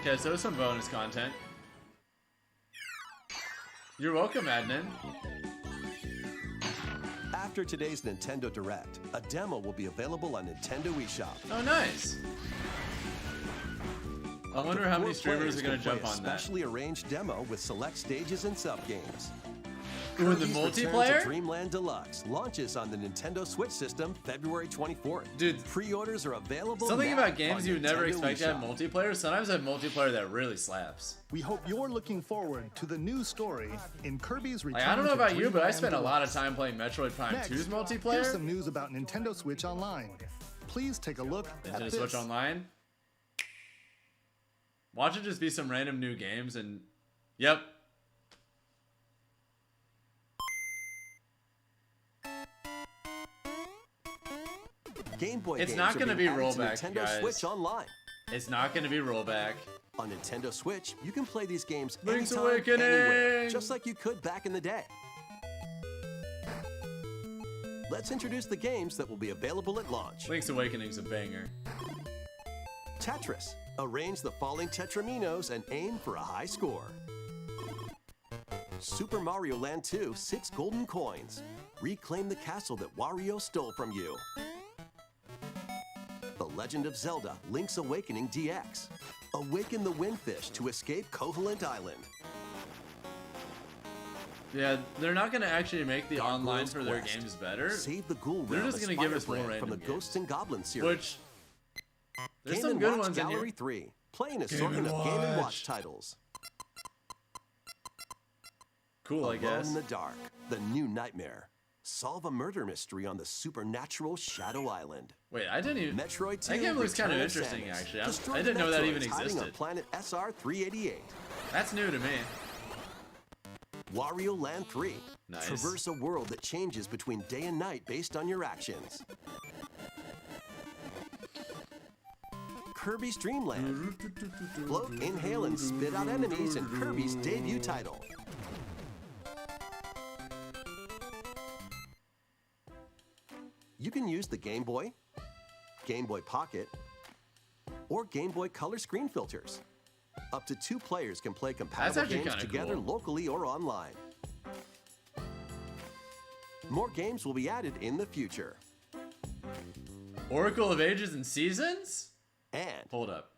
Speaker 1: Okay, so there's some bonus content. You're welcome, admin.
Speaker 3: After today's Nintendo Direct, a demo will be available on Nintendo eShop.
Speaker 1: Oh, nice. I wonder how many streamers are going to jump on that.
Speaker 3: Specially arranged demo with select stages and sub-games.
Speaker 1: Ooh, the
Speaker 3: Kirbys Return to
Speaker 1: multiplayer?
Speaker 3: Dreamland Deluxe launches on the Nintendo Switch system February 24th.
Speaker 1: Dude,
Speaker 3: pre-orders are available
Speaker 1: something
Speaker 3: now
Speaker 1: about games
Speaker 3: on
Speaker 1: you would never
Speaker 3: Nintendo
Speaker 1: expect to have
Speaker 3: eShop.
Speaker 1: multiplayer. Sometimes have multiplayer that really slaps.
Speaker 2: We hope you're looking forward to the new story in Kirbys Return
Speaker 1: Like, I don't know
Speaker 2: to
Speaker 1: about you, but I
Speaker 2: Dreamland
Speaker 1: spent a lot of
Speaker 2: Deluxe.
Speaker 1: time playing Metroid Prime
Speaker 2: Next,
Speaker 1: 2's
Speaker 2: here's
Speaker 1: multiplayer.
Speaker 2: some news about Nintendo Switch Online. Please take a look at
Speaker 1: Nintendo
Speaker 2: this.
Speaker 1: Switch Online. Watch it just be some random new games and... Yep.
Speaker 3: Game Boy
Speaker 1: It's
Speaker 3: games
Speaker 1: not
Speaker 3: are
Speaker 1: gonna
Speaker 3: being
Speaker 1: be
Speaker 3: added to
Speaker 1: rollback,
Speaker 3: Nintendo
Speaker 1: guys.
Speaker 3: Switch Online.
Speaker 1: It's not going to be rollback.
Speaker 3: On Nintendo Switch, you can play these games
Speaker 1: Link's
Speaker 3: anytime,
Speaker 1: Awakening!
Speaker 3: anywhere, just like you could back in the day. Let's introduce the games that will be available at launch.
Speaker 1: Link's Awakening's a banger.
Speaker 3: Tetris. Arrange the falling tetraminos and aim for a high score. Super Mario Land 2, 6 golden coins. Reclaim the castle that Wario stole from you. The Legend of Zelda Link's Awakening DX. Awaken the Windfish to escape Koholint Island.
Speaker 1: Yeah, they're not gonna actually make the
Speaker 3: Dark
Speaker 1: online
Speaker 3: World's
Speaker 1: for their
Speaker 3: Quest.
Speaker 1: games better.
Speaker 3: Save the Ghoul
Speaker 1: They're
Speaker 3: Realm
Speaker 1: just gonna give us more
Speaker 3: Firebrand from the
Speaker 1: random
Speaker 3: Ghosts and Goblins series.
Speaker 1: Which there's
Speaker 3: Game
Speaker 1: some
Speaker 3: &
Speaker 1: good
Speaker 3: Watch
Speaker 1: ones in
Speaker 3: Gallery
Speaker 1: here.
Speaker 3: 3. Play an
Speaker 1: Game
Speaker 3: assortment
Speaker 1: &
Speaker 3: of Game &
Speaker 1: Watch.
Speaker 3: Watch titles.
Speaker 1: Cool, I
Speaker 3: Alone
Speaker 1: guess.
Speaker 3: in the Dark, The New Nightmare. Solve a murder mystery on the supernatural Shadow Island.
Speaker 1: Wait, I didn't even.
Speaker 3: Metroid 2.
Speaker 1: That game looks kind of
Speaker 3: Return
Speaker 1: interesting,
Speaker 3: Samus.
Speaker 1: actually.
Speaker 3: Destroy
Speaker 1: I didn't know that even
Speaker 3: Metroids hiding on
Speaker 1: existed.
Speaker 3: planet SR-388.
Speaker 1: That's new to me.
Speaker 3: Wario Land 3.
Speaker 1: Nice.
Speaker 3: Traverse a world that changes between day and night based on your actions. Kirby's Dream Land. Float, inhale, and spit out enemies in Kirby's debut title. You can use the Game Boy, Game Boy Pocket, or Game Boy Color screen filters. Up to 2 players can play compatible
Speaker 1: actually
Speaker 3: games
Speaker 1: kinda
Speaker 3: together
Speaker 1: cool.
Speaker 3: locally or online. More games will be added in the future.
Speaker 1: Oracle of Ages and Seasons?
Speaker 3: And
Speaker 1: Hold up.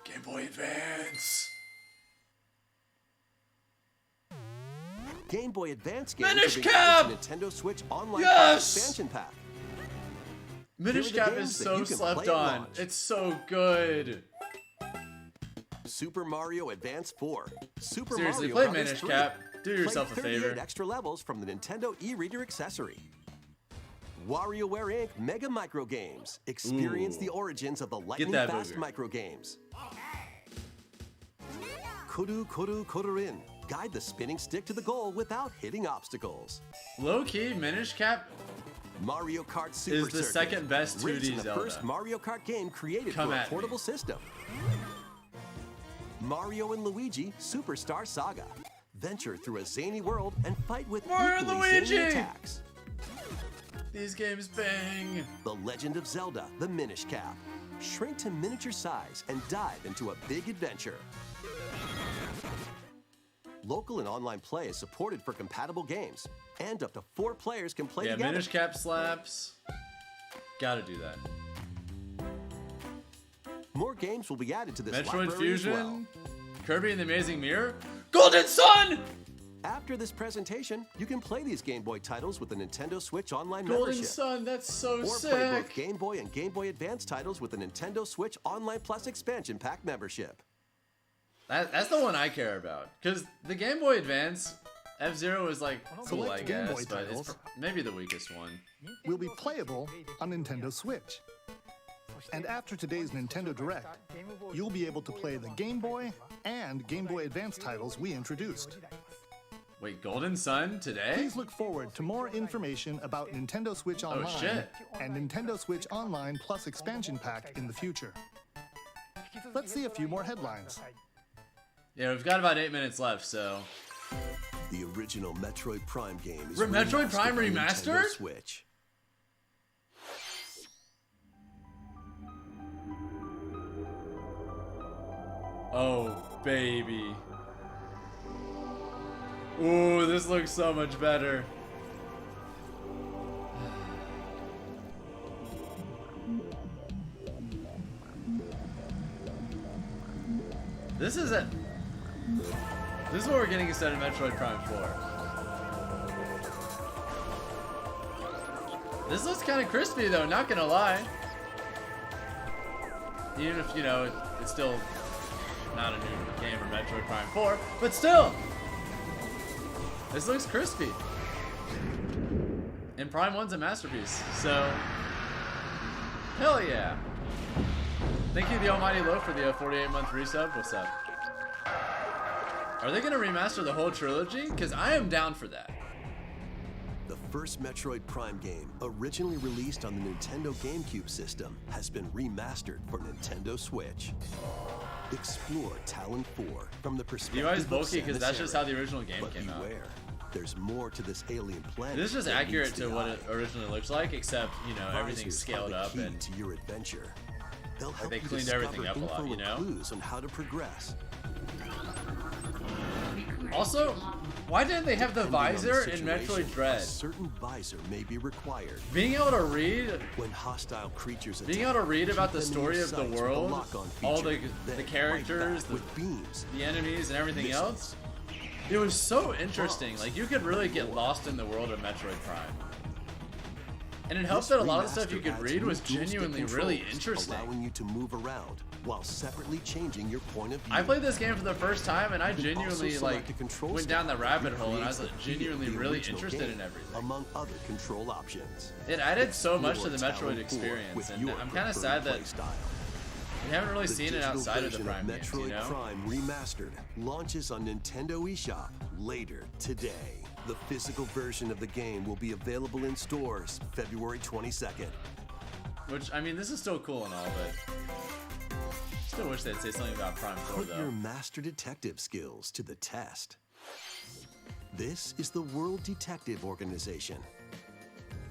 Speaker 1: Game Boy Advance.
Speaker 3: Game Boy Advance games
Speaker 1: Minish
Speaker 3: are being
Speaker 1: Cap!
Speaker 3: added to Nintendo Switch Online
Speaker 1: Yes!
Speaker 3: expansion pack.
Speaker 1: Minish
Speaker 3: the
Speaker 1: Cap
Speaker 3: games
Speaker 1: is
Speaker 3: that
Speaker 1: so
Speaker 3: you can
Speaker 1: slept
Speaker 3: play at
Speaker 1: on.
Speaker 3: launch.
Speaker 1: It's so good.
Speaker 3: Super Mario Advance 4. Super
Speaker 1: Seriously,
Speaker 3: Mario
Speaker 1: play
Speaker 3: Brothers
Speaker 1: Minish
Speaker 3: 3.
Speaker 1: Cap. Do
Speaker 3: Play
Speaker 1: yourself a
Speaker 3: 38
Speaker 1: favor.
Speaker 3: extra levels from the Nintendo e-reader accessory. WarioWare Inc. Mega Micro Games. Experience
Speaker 1: Ooh.
Speaker 3: the origins of the lightning
Speaker 1: that
Speaker 3: fast
Speaker 1: booger.
Speaker 3: micro games. Koru Koru Korurin. Guide the spinning stick to the goal without hitting obstacles.
Speaker 1: Low key, Minish Cap
Speaker 3: Mario Kart Super
Speaker 1: is the
Speaker 3: Circuit.
Speaker 1: second best
Speaker 3: Race
Speaker 1: 2D
Speaker 3: in the
Speaker 1: Zelda.
Speaker 3: first Mario Kart game created
Speaker 1: Come
Speaker 3: for a
Speaker 1: at me.
Speaker 3: portable system. Mario and Luigi Superstar Saga. Venture through a zany world and fight with
Speaker 1: Mario and
Speaker 3: equally zany
Speaker 1: Luigi!
Speaker 3: attacks.
Speaker 1: These games bang.
Speaker 3: The Legend of Zelda, the Minish Cap. Shrink to miniature size and dive into a big adventure. Local and online play is supported for compatible games, and up to 4 players can play
Speaker 1: Yeah,
Speaker 3: together.
Speaker 1: Minish Cap slaps. Gotta do that.
Speaker 3: More games will be added to this
Speaker 1: Metroid
Speaker 3: library as well.
Speaker 1: Fusion. Kirby and the Amazing Mirror. Golden Sun!
Speaker 3: After this presentation, you can play these Game Boy titles with the Nintendo Switch Online
Speaker 1: Golden
Speaker 3: membership.
Speaker 1: Sun, that's so
Speaker 3: Or play both
Speaker 1: sick.
Speaker 3: Game Boy and Game Boy Advance titles with the Nintendo Switch Online Plus Expansion Pack membership.
Speaker 1: That's the one I care about. Because the Game Boy Advance, F-Zero is like cool,
Speaker 2: Select
Speaker 1: I
Speaker 2: Game
Speaker 1: guess,
Speaker 2: Boy
Speaker 1: but it's
Speaker 2: titles.
Speaker 1: maybe the weakest one.
Speaker 2: Will be playable on Nintendo Switch. And after today's Nintendo Direct, you'll be able to play the Game Boy and Game Boy Advance titles we introduced.
Speaker 1: Wait, Golden Sun today?
Speaker 2: Please look forward to more information about Nintendo Switch Online
Speaker 1: shit.
Speaker 2: and Nintendo Switch Online Plus Expansion Pack in the future. Let's see a few more headlines.
Speaker 1: Yeah, we've got about 8 minutes left, so.
Speaker 3: The original Metroid Prime game is
Speaker 1: Metroid Prime
Speaker 3: on Nintendo
Speaker 1: Remastered?
Speaker 3: Switch.
Speaker 1: Oh, baby. Ooh, this looks so much better. This is it. This is what we're getting instead of Metroid Prime 4. This looks kind of crispy though, not gonna lie. Even if, you know, it's still not a new game for Metroid Prime 4, but still! This looks crispy. And Prime 1's a masterpiece, so... Hell yeah! Thank you, the Almighty Loaf, for the 48-month resub. What's up? Are they gonna remaster the whole trilogy? Because I am down for that.
Speaker 3: The first Metroid Prime game, originally released on the Nintendo GameCube system, has been remastered for Nintendo Switch. Explore Talon 4 from the perspective
Speaker 1: UI's
Speaker 3: of
Speaker 1: bulky because
Speaker 3: Samus
Speaker 1: that's just
Speaker 3: Aran.
Speaker 1: how the original game
Speaker 3: But
Speaker 1: came out.
Speaker 3: beware, there's more to this alien planet.
Speaker 1: This is just
Speaker 3: than
Speaker 1: accurate
Speaker 3: meets
Speaker 1: to
Speaker 3: the
Speaker 1: what
Speaker 3: eye.
Speaker 1: it originally looks like, except, you know, everything's
Speaker 3: Visors are
Speaker 1: scaled
Speaker 3: the
Speaker 1: up
Speaker 3: key
Speaker 1: and
Speaker 3: to your adventure. They'll help
Speaker 1: they
Speaker 3: you
Speaker 1: cleaned
Speaker 3: discover
Speaker 1: everything up a lot,
Speaker 3: info
Speaker 1: you
Speaker 3: and
Speaker 1: know?
Speaker 3: clues on how to progress.
Speaker 1: Also, why didn't they have the
Speaker 3: Depending on
Speaker 1: visor in
Speaker 3: situation,
Speaker 1: Metroid
Speaker 3: a
Speaker 1: Dread?
Speaker 3: certain visor may be required.
Speaker 1: Being able to read,
Speaker 3: When hostile creatures attack,
Speaker 1: being able to read about the
Speaker 3: keep
Speaker 1: story
Speaker 3: enemy
Speaker 1: of the
Speaker 3: sights with a
Speaker 1: world,
Speaker 3: lock-on
Speaker 1: all
Speaker 3: feature,
Speaker 1: the
Speaker 3: then
Speaker 1: characters,
Speaker 3: fight back with beams.
Speaker 1: the enemies, and everything
Speaker 3: Missiles.
Speaker 1: else, it was so interesting. Like, you could really get lost in the world of Metroid Prime. And it helped
Speaker 3: This
Speaker 1: that a lot of the stuff
Speaker 3: remaster
Speaker 1: you could
Speaker 3: adds
Speaker 1: read
Speaker 3: new
Speaker 1: was
Speaker 3: dual-stick
Speaker 1: genuinely really
Speaker 3: controls,
Speaker 1: interesting.
Speaker 3: allowing you to move around while separately changing your point of view.
Speaker 1: I played this game for the first time, and I
Speaker 3: You can also
Speaker 1: genuinely
Speaker 3: select
Speaker 1: like
Speaker 3: a control
Speaker 1: went
Speaker 3: style
Speaker 1: down the rabbit
Speaker 3: that
Speaker 1: hole, and I was
Speaker 3: creates
Speaker 1: like,
Speaker 3: the feel of
Speaker 1: genuinely
Speaker 3: the
Speaker 1: really
Speaker 3: original
Speaker 1: interested
Speaker 3: game,
Speaker 1: in everything.
Speaker 3: among other control options.
Speaker 1: It added so much to
Speaker 3: Explore
Speaker 1: the Metroid
Speaker 3: Talon 4
Speaker 1: experience,
Speaker 3: with
Speaker 1: and
Speaker 3: your
Speaker 1: I'm kind of
Speaker 3: preferred
Speaker 1: sad that
Speaker 3: playstyle.
Speaker 1: we haven't really
Speaker 3: The
Speaker 1: seen it
Speaker 3: digital
Speaker 1: outside of the
Speaker 3: version
Speaker 1: Prime games,
Speaker 3: Metroid
Speaker 1: you know?
Speaker 3: Prime Remastered launches on Nintendo eShop later today. The physical version of the game will be available in stores February 22nd.
Speaker 1: Which, I mean, this is still cool and all, but still wish they'd say something about Prime 4,
Speaker 3: Put your
Speaker 1: though.
Speaker 3: master detective skills to the test. This is the World Detective Organization.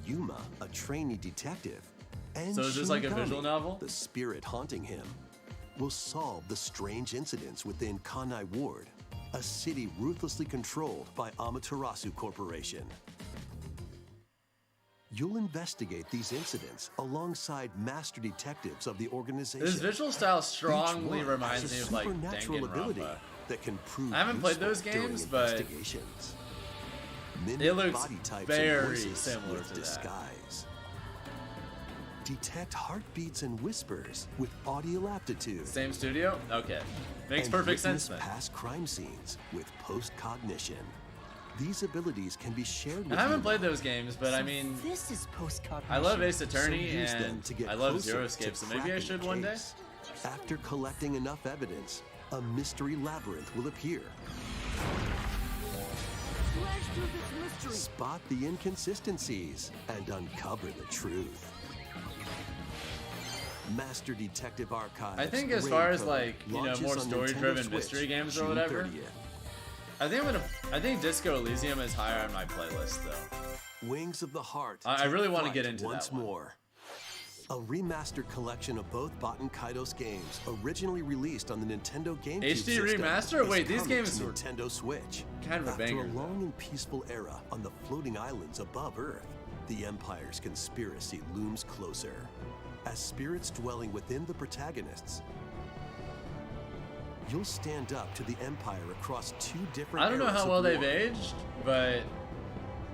Speaker 3: Yuma, a trainee detective, and
Speaker 1: So is this like a
Speaker 3: Shinigami,
Speaker 1: visual novel?
Speaker 3: the spirit haunting him, will solve the strange incidents within Kanai Ward, a city ruthlessly controlled by Amaterasu Corporation. You'll investigate these incidents alongside master detectives of the organization.
Speaker 1: This visual style
Speaker 3: Each
Speaker 1: strongly
Speaker 3: one
Speaker 1: reminds
Speaker 3: has
Speaker 1: me
Speaker 3: a
Speaker 1: of like
Speaker 3: supernatural ability
Speaker 1: Danganronpa.
Speaker 3: that can prove
Speaker 1: I haven't played
Speaker 3: useful
Speaker 1: those
Speaker 3: during
Speaker 1: games, but
Speaker 3: investigations.
Speaker 1: it
Speaker 3: Mimic
Speaker 1: looks
Speaker 3: body types and
Speaker 1: very
Speaker 3: voices
Speaker 1: similar
Speaker 3: with
Speaker 1: to that.
Speaker 3: disguise. Detect heartbeats and whispers with audio aptitude.
Speaker 1: Same studio? Okay. Makes
Speaker 3: And
Speaker 1: perfect sense
Speaker 3: witness
Speaker 1: then.
Speaker 3: past crime scenes with post-cognition. These abilities can be shared with
Speaker 1: I haven't
Speaker 3: you.
Speaker 1: played those games, but I mean,
Speaker 8: This is postcard.
Speaker 1: I love Ace Attorney
Speaker 3: So use them
Speaker 1: and
Speaker 3: to get
Speaker 1: I love
Speaker 3: closer
Speaker 1: Zero
Speaker 3: to
Speaker 1: Escape, so maybe I
Speaker 3: cracking
Speaker 1: should
Speaker 3: the
Speaker 1: one day.
Speaker 3: case. After collecting enough evidence, a mystery labyrinth will appear. Spot the inconsistencies and uncover the truth. Master Detective Archives.
Speaker 1: I think as far as
Speaker 3: Raincoat
Speaker 1: like, you know,
Speaker 3: launches
Speaker 1: more
Speaker 3: on
Speaker 1: story-driven
Speaker 3: Nintendo Switch
Speaker 1: mystery games or
Speaker 3: June
Speaker 1: whatever.
Speaker 3: 30th.
Speaker 1: I think Disco Elysium is higher on my playlist though.
Speaker 3: Wings of the Heart.
Speaker 1: I
Speaker 3: take
Speaker 1: really want to
Speaker 3: flight
Speaker 1: get into
Speaker 3: once
Speaker 1: that one.
Speaker 3: more. A remastered collection of both Baten Kaitos games, originally released on the Nintendo GameCube
Speaker 1: HD
Speaker 3: system,
Speaker 1: remaster?
Speaker 3: is
Speaker 1: Wait, these
Speaker 3: coming
Speaker 1: games
Speaker 3: to
Speaker 1: were
Speaker 3: Nintendo Switch.
Speaker 1: kind of a
Speaker 3: After
Speaker 1: banger,
Speaker 3: a
Speaker 1: though.
Speaker 3: long and peaceful era on the floating islands above Earth, the Empire's conspiracy looms closer. As spirits dwelling within the protagonists, you'll stand up to the Empire across two different
Speaker 1: I don't know
Speaker 3: eras
Speaker 1: how
Speaker 3: of
Speaker 1: well they've
Speaker 3: war.
Speaker 1: aged, but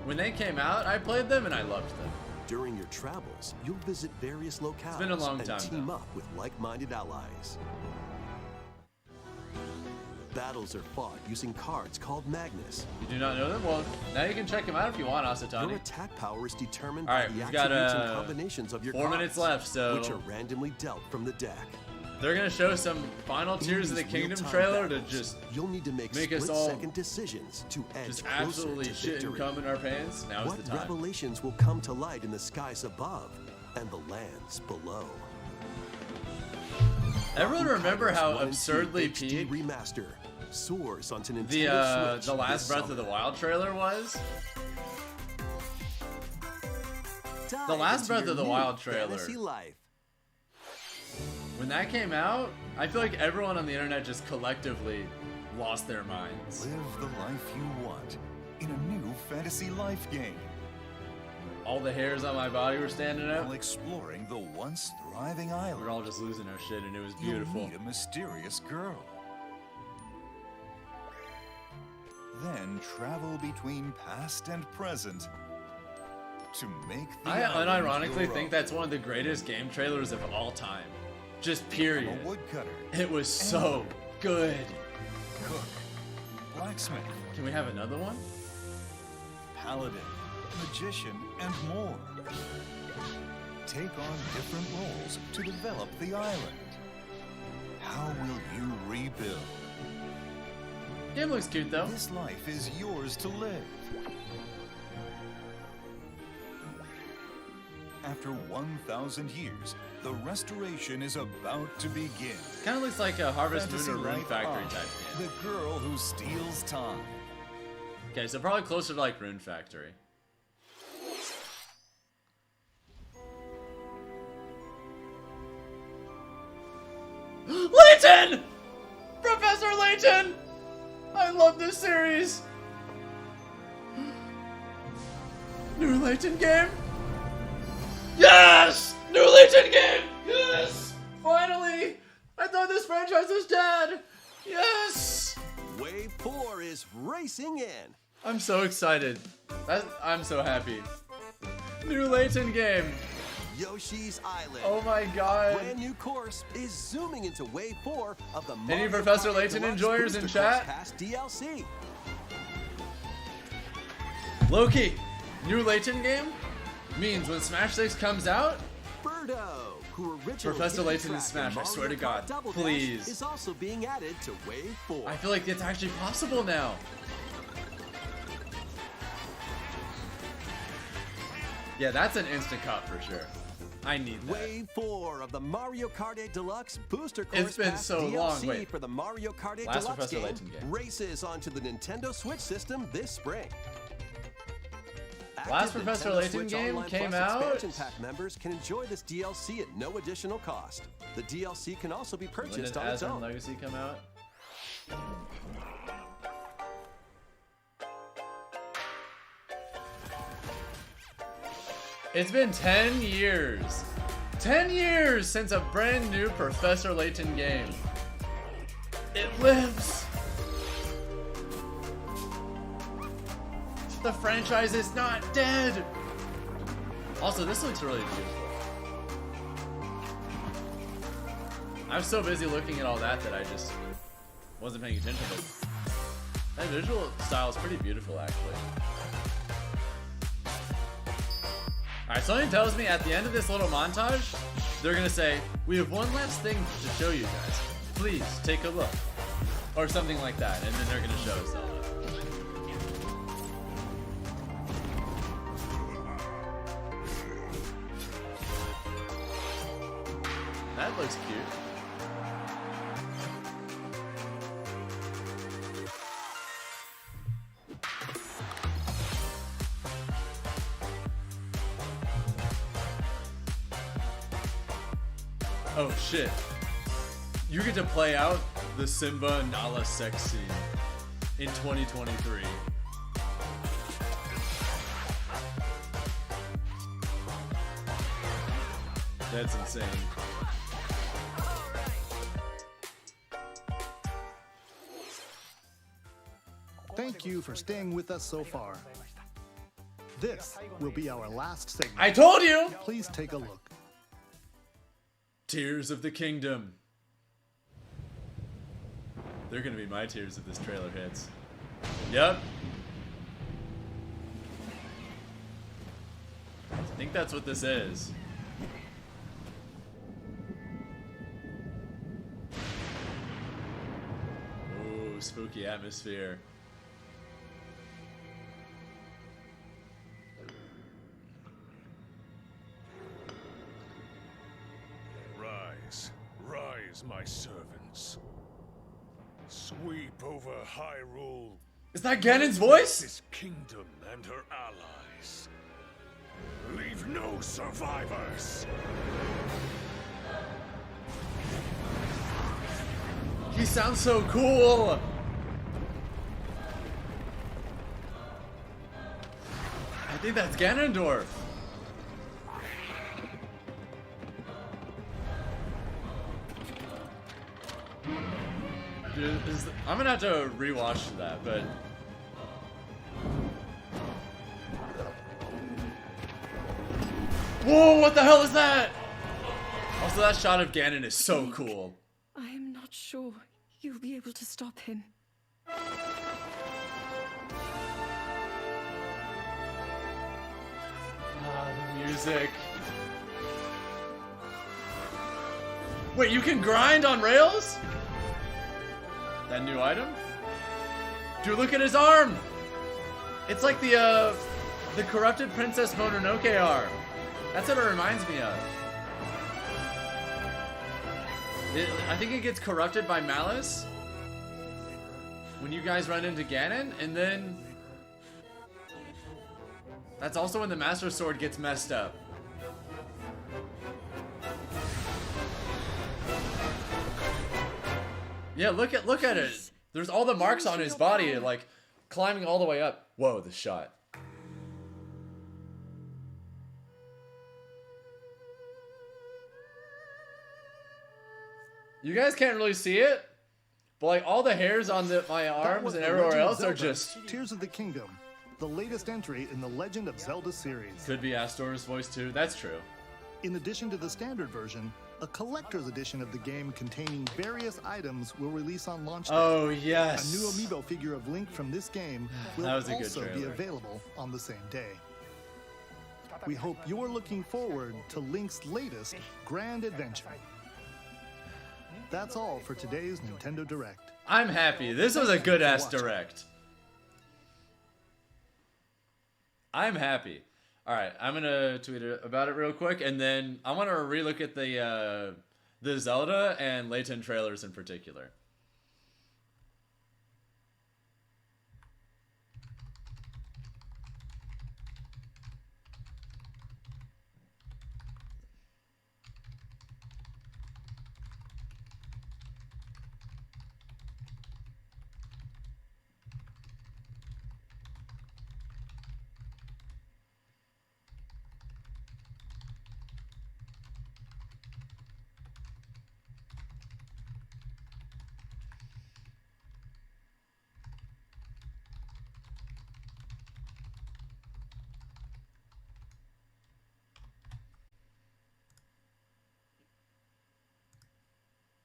Speaker 1: when they came out, I played them and I loved them.
Speaker 3: During your travels, you'll visit various locales
Speaker 1: been a long
Speaker 3: and
Speaker 1: time,
Speaker 3: team
Speaker 1: though.
Speaker 3: up with like-minded allies. Battles are fought using cards called Magnus.
Speaker 1: You do not know them? Well, now you can check them out if you want,
Speaker 3: Your
Speaker 1: Asatani.
Speaker 3: attack power is determined
Speaker 1: All
Speaker 3: by
Speaker 1: right,
Speaker 3: the
Speaker 1: we've got,
Speaker 3: attributes and combinations of your
Speaker 1: 4
Speaker 3: cards,
Speaker 1: minutes left, so
Speaker 3: which are randomly dealt from the deck.
Speaker 1: they're gonna show some final Tears of the
Speaker 3: these
Speaker 1: Kingdom
Speaker 3: real-time
Speaker 1: trailer to
Speaker 3: battles,
Speaker 1: just
Speaker 3: you'll need to make
Speaker 1: us all
Speaker 3: split-second decisions to edge
Speaker 1: just
Speaker 3: closer
Speaker 1: absolutely
Speaker 3: to
Speaker 1: shit and
Speaker 3: victory.
Speaker 1: come in our pants. Now is
Speaker 3: What
Speaker 1: the time.
Speaker 3: revelations will come to light in the skies above and the lands below?
Speaker 1: Everyone remember how
Speaker 3: Kaitos 1 and 2
Speaker 1: absurdly
Speaker 3: HD
Speaker 1: peak
Speaker 3: remaster soars onto Nintendo
Speaker 1: the
Speaker 3: Switch
Speaker 1: last
Speaker 3: this
Speaker 1: Breath of
Speaker 3: summer.
Speaker 1: the Wild trailer was?
Speaker 3: Dive
Speaker 1: The last
Speaker 3: into
Speaker 1: Breath
Speaker 3: your
Speaker 1: of the
Speaker 3: new
Speaker 1: Wild trailer.
Speaker 3: fantasy life.
Speaker 1: When that came out, I feel like everyone on the internet just collectively lost their minds.
Speaker 9: Live the life you want in a new fantasy life game
Speaker 1: All the hairs on my body were standing
Speaker 9: while
Speaker 1: up.
Speaker 9: exploring the once thriving
Speaker 1: We
Speaker 9: island.
Speaker 1: were all just losing our shit and it was
Speaker 9: You'll
Speaker 1: beautiful.
Speaker 9: meet a mysterious girl. Then travel between past and present to make the
Speaker 1: I
Speaker 9: island
Speaker 1: unironically
Speaker 9: your
Speaker 1: think
Speaker 9: own.
Speaker 1: that's one of the greatest game trailers of all time. Just
Speaker 9: Become
Speaker 1: period.
Speaker 9: a woodcutter,
Speaker 1: It was so good.
Speaker 9: cook, blacksmith,
Speaker 1: Can we have another one?
Speaker 9: paladin, magician, and more. Take on different roles to develop the island. How will you rebuild?
Speaker 1: Game looks cute though.
Speaker 9: This life is yours to live. After 1,000 years, the restoration is about to begin.
Speaker 1: Kind of looks like a Harvest
Speaker 9: Fantasy
Speaker 1: Moon or Rune
Speaker 9: Life
Speaker 1: Factory
Speaker 9: on,
Speaker 1: type game.
Speaker 9: The girl who steals time.
Speaker 1: Okay, so probably closer to like Rune Factory. Layton! Professor Layton! I love this series. New Layton game? Yes! New Layton game! Yes! Finally! I thought this franchise was dead! Yes!
Speaker 3: Wave 4 is racing in.
Speaker 1: I'm so excited. I'm so happy. New Layton game.
Speaker 3: Yoshi's Island.
Speaker 1: Oh my god.
Speaker 3: Brand new course is zooming into Wave 4 of the
Speaker 1: Any
Speaker 3: Mario
Speaker 1: Professor
Speaker 3: Kart
Speaker 1: Layton
Speaker 3: Deluxe
Speaker 1: enjoyers in
Speaker 3: Booster
Speaker 1: chat?
Speaker 3: Course Pass DLC.
Speaker 1: Loki, new Layton game means when Smash 6 comes out,
Speaker 3: Birdo, who originally
Speaker 1: Professor
Speaker 3: hit the
Speaker 1: Layton in
Speaker 3: track
Speaker 1: Smash, I
Speaker 3: Mario
Speaker 1: swear to
Speaker 3: Kart
Speaker 1: God,
Speaker 3: Double Dash,
Speaker 1: please.
Speaker 3: is also being added to Wave 4.
Speaker 1: I feel like it's actually possible now. Yeah, that's an instant cut for sure. I need that.
Speaker 3: Wave 4 of the Mario Kart 8 Deluxe Booster Course
Speaker 1: It's been
Speaker 3: Pass
Speaker 1: so
Speaker 3: DLC
Speaker 1: long. Wait.
Speaker 3: for the Mario Kart 8
Speaker 1: Last
Speaker 3: Deluxe
Speaker 1: Professor Layton game.
Speaker 3: races onto the Nintendo Switch system this spring.
Speaker 1: Last
Speaker 3: Active
Speaker 1: Professor
Speaker 3: Nintendo
Speaker 1: Layton
Speaker 3: Switch
Speaker 1: game
Speaker 3: Online
Speaker 1: came
Speaker 3: Plus
Speaker 1: out.
Speaker 3: Expansion Pack members can enjoy this DLC at no additional cost. The DLC can also be
Speaker 1: When
Speaker 3: purchased
Speaker 1: did
Speaker 3: on its
Speaker 1: Aslan
Speaker 3: own.
Speaker 1: Legacy come out? It's been 10 years. 10 years since a brand new Professor Layton game. It lives. The franchise is not dead. Also, this looks really beautiful. I was so busy looking at all that I just wasn't paying attention. But that visual style is pretty beautiful, actually. Alright, something tells me at the end of this little montage, they're gonna say, we have one last thing to show you guys. Please, take a look. Or something like that, and then they're gonna show us Zelda. That looks cute. Oh shit. You get to play out the Simba Nala sex scene in 2023. That's insane.
Speaker 2: Thank you for staying with us so far. This will be our last segment.
Speaker 1: I told you!
Speaker 2: Please take a look.
Speaker 1: Tears of the Kingdom. They're gonna be my tears if this trailer hits. Yep. I think that's what this is. Ooh, spooky atmosphere.
Speaker 6: Rise, rise, my servants. Sweep over Hyrule.
Speaker 1: Is that Ganon's voice?
Speaker 6: This kingdom and her allies. Leave no survivors.
Speaker 1: He sounds so cool. I think that's Ganondorf. Dude, I'm gonna have to rewatch that, but whoa! What the hell is that? Also, that shot of Ganon is so cool.
Speaker 10: I am not sure you'll be able to stop him.
Speaker 1: Ah, the music. Wait, you can grind on rails? That new item? Dude, look at his arm! It's like the corrupted Princess Mononoke arm. That's what it reminds me of. I think it gets corrupted by malice when you guys run into Ganon, and then that's also when the Master Sword gets messed up. Yeah, look at it. There's all the marks on his body, like climbing all the way up. Whoa, the shot. You guys can't really see it, but like all the hairs on my arms and everywhere else are just...
Speaker 2: Tears of the Kingdom, the latest entry in the Legend of Zelda series.
Speaker 1: Could be Astor's voice too, that's true.
Speaker 2: In addition to the standard version, a collector's edition of the game containing various items will release on launch day.
Speaker 1: Oh, yes.
Speaker 2: A new amiibo figure of Link from this game will also be available on the same day. We hope you're looking forward to Link's latest grand adventure. That's all for today's Nintendo Direct.
Speaker 1: I'm happy. This was a good-ass Direct. I'm happy. Alright, I'm gonna tweet about it real quick, and then I want to relook at the Zelda and Layton trailers in particular.